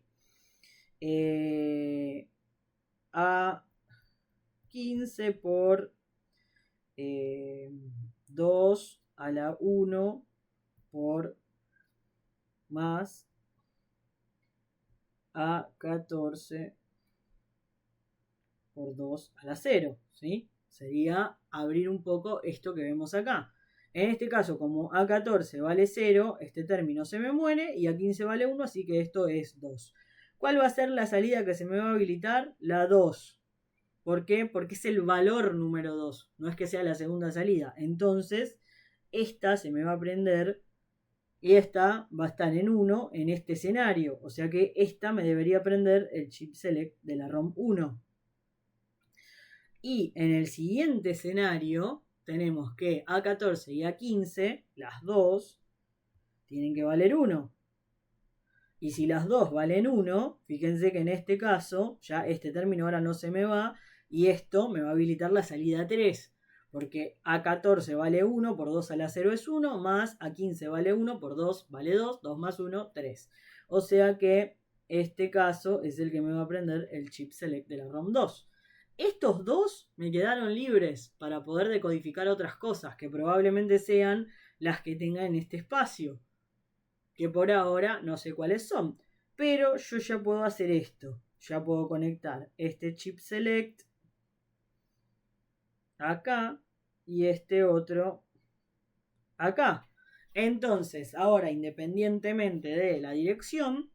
A15 por 2 a la 1 por más A14 por 2 a la 0, ¿sí? Sería abrir un poco esto que vemos acá. En este caso, como A14 vale 0, este término se me muere y A15 vale 1, así que esto es 2. ¿Cuál va a ser la salida que se me va a habilitar? La 2. ¿Por qué? Porque es el valor número 2, no es que sea la segunda salida. Entonces, esta se me va a prender y esta va a estar en 1 en este escenario. O sea que esta me debería prender el chip select de la ROM 1. Y en el siguiente escenario tenemos que A14 y A15, las dos, tienen que valer 1. Y si las dos valen 1, fíjense que en este caso, ya este término ahora no se me va, y esto me va a habilitar la salida 3. Porque A14 vale 1, por 2 a la 0 es 1, más A15 vale 1, por 2 vale 2, 2 más 1, 3. O sea que este caso es el que me va a prender el chip select de la ROM 2. Estos dos me quedaron libres para poder decodificar otras cosas que probablemente sean las que tenga en este espacio, que por ahora no sé cuáles son, pero yo ya puedo hacer esto. Ya puedo conectar este chip select acá y este otro acá. Entonces, ahora independientemente de la dirección,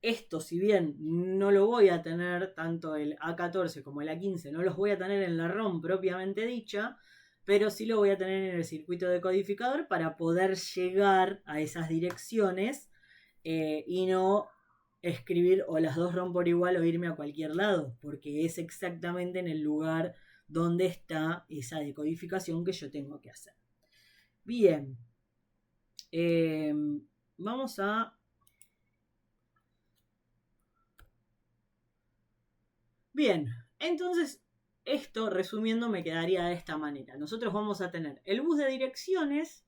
Esto, si bien no lo voy a tener, tanto el A14 como el A15, no los voy a tener en la ROM propiamente dicha, pero sí lo voy a tener en el circuito decodificador para poder llegar a esas direcciones y no escribir o las dos ROM por igual o irme a cualquier lado, porque es exactamente en el lugar donde está esa decodificación que yo tengo que hacer. Bien, vamos a... Bien, entonces esto resumiendo me quedaría de esta manera. Nosotros vamos a tener el bus de direcciones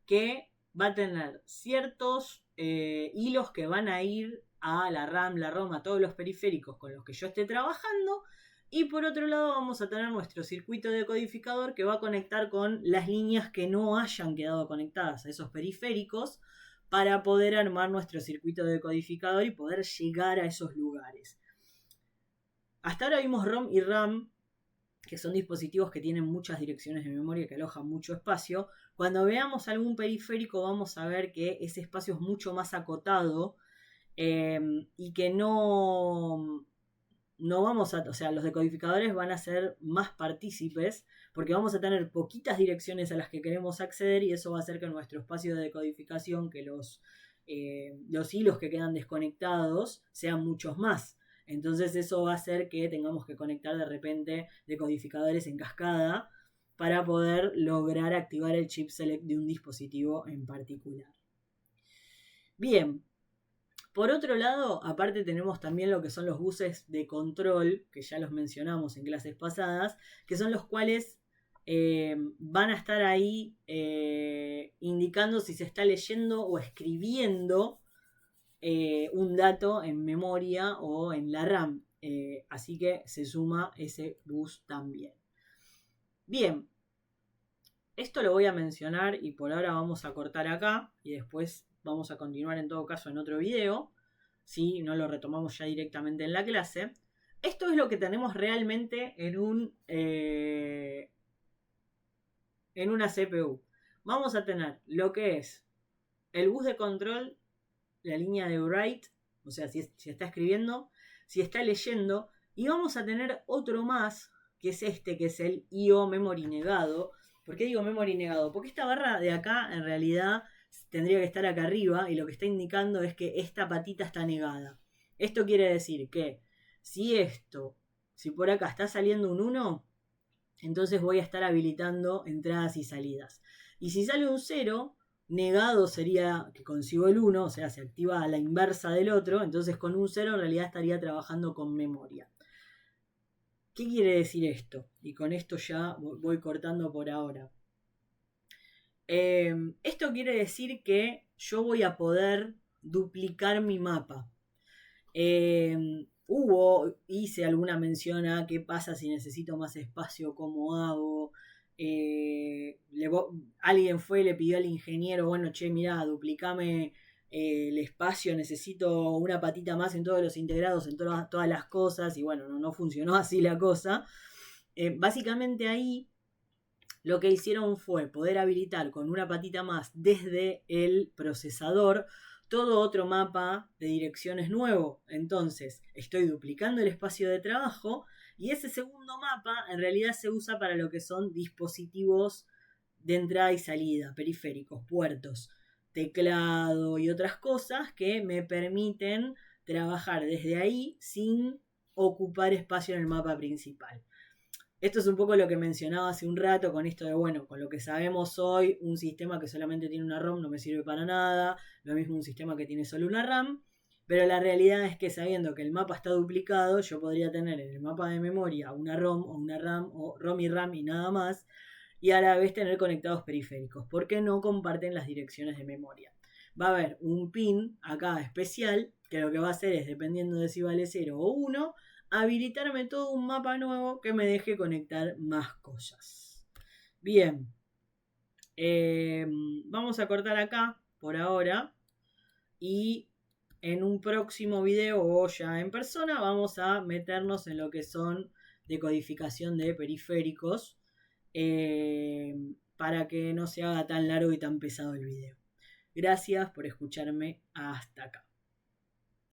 que va a tener ciertos hilos que van a ir a la RAM, la ROM, a todos los periféricos con los que yo esté trabajando. Y por otro lado vamos a tener nuestro circuito decodificador que va a conectar con las líneas que no hayan quedado conectadas a esos periféricos para poder armar nuestro circuito decodificador y poder llegar a esos lugares. Hasta ahora vimos ROM y RAM, que son dispositivos que tienen muchas direcciones de memoria, que alojan mucho espacio. Cuando veamos algún periférico vamos a ver que ese espacio es mucho más acotado y que no vamos a, o sea, los decodificadores van a ser más partícipes porque vamos a tener poquitas direcciones a las que queremos acceder y eso va a hacer que nuestro espacio de decodificación, que los hilos que quedan desconectados sean muchos más. Entonces eso va a hacer que tengamos que conectar de repente decodificadores en cascada para poder lograr activar el chip select de un dispositivo en particular. Bien, por otro lado, aparte tenemos también lo que son los buses de control, que ya los mencionamos en clases pasadas, que son los cuales van a estar ahí indicando si se está leyendo o escribiendo un dato en memoria o en la RAM. Así que se suma ese bus también. Bien, esto lo voy a mencionar y por ahora vamos a cortar acá y después vamos a continuar en todo caso en otro video. Si no lo retomamos ya directamente en la clase. Esto es lo que tenemos realmente en una CPU. Vamos a tener lo que es el bus de control, la línea de write, o sea, si está escribiendo, si está leyendo, y vamos a tener otro más, que es este, que es el IO memory negado. ¿Por qué digo memory negado? Porque esta barra de acá en realidad tendría que estar acá arriba y lo que está indicando es que esta patita está negada. Esto quiere decir que si por acá está saliendo un 1, entonces voy a estar habilitando entradas y salidas. Y si sale un 0, negado sería que consigo el 1, o sea, se activa a la inversa del otro, entonces con un 0 en realidad estaría trabajando con memoria. ¿Qué quiere decir esto? Y con esto ya voy cortando por ahora. Esto quiere decir que yo voy a poder duplicar mi mapa. Hice alguna mención a qué pasa si necesito más espacio, cómo hago. Alguien fue y le pidió al ingeniero, bueno, che, mirá, duplicame el espacio, necesito una patita más en todos los integrados, en todas las cosas, y bueno, no funcionó así la cosa. Básicamente ahí lo que hicieron fue poder habilitar con una patita más desde el procesador todo otro mapa de direcciones nuevo. Entonces estoy duplicando el espacio de trabajo y ese segundo mapa en realidad se usa para lo que son dispositivos de entrada y salida, periféricos, puertos, teclado y otras cosas que me permiten trabajar desde ahí sin ocupar espacio en el mapa principal. Esto es un poco lo que mencionaba hace un rato con esto de, bueno, con lo que sabemos hoy, un sistema que solamente tiene una ROM no me sirve para nada, lo mismo un sistema que tiene solo una RAM, pero la realidad es que sabiendo que el mapa está duplicado, yo podría tener en el mapa de memoria una ROM o una RAM o ROM y RAM y nada más, y a la vez tener conectados periféricos, porque no comparten las direcciones de memoria. Va a haber un pin acá especial, que lo que va a hacer es, dependiendo de si vale 0 o 1, habilitarme todo un mapa nuevo que me deje conectar más cosas. Bien, vamos a cortar acá por ahora y en un próximo video o ya en persona vamos a meternos en lo que son decodificación de periféricos para que no se haga tan largo y tan pesado el video. Gracias por escucharme hasta acá.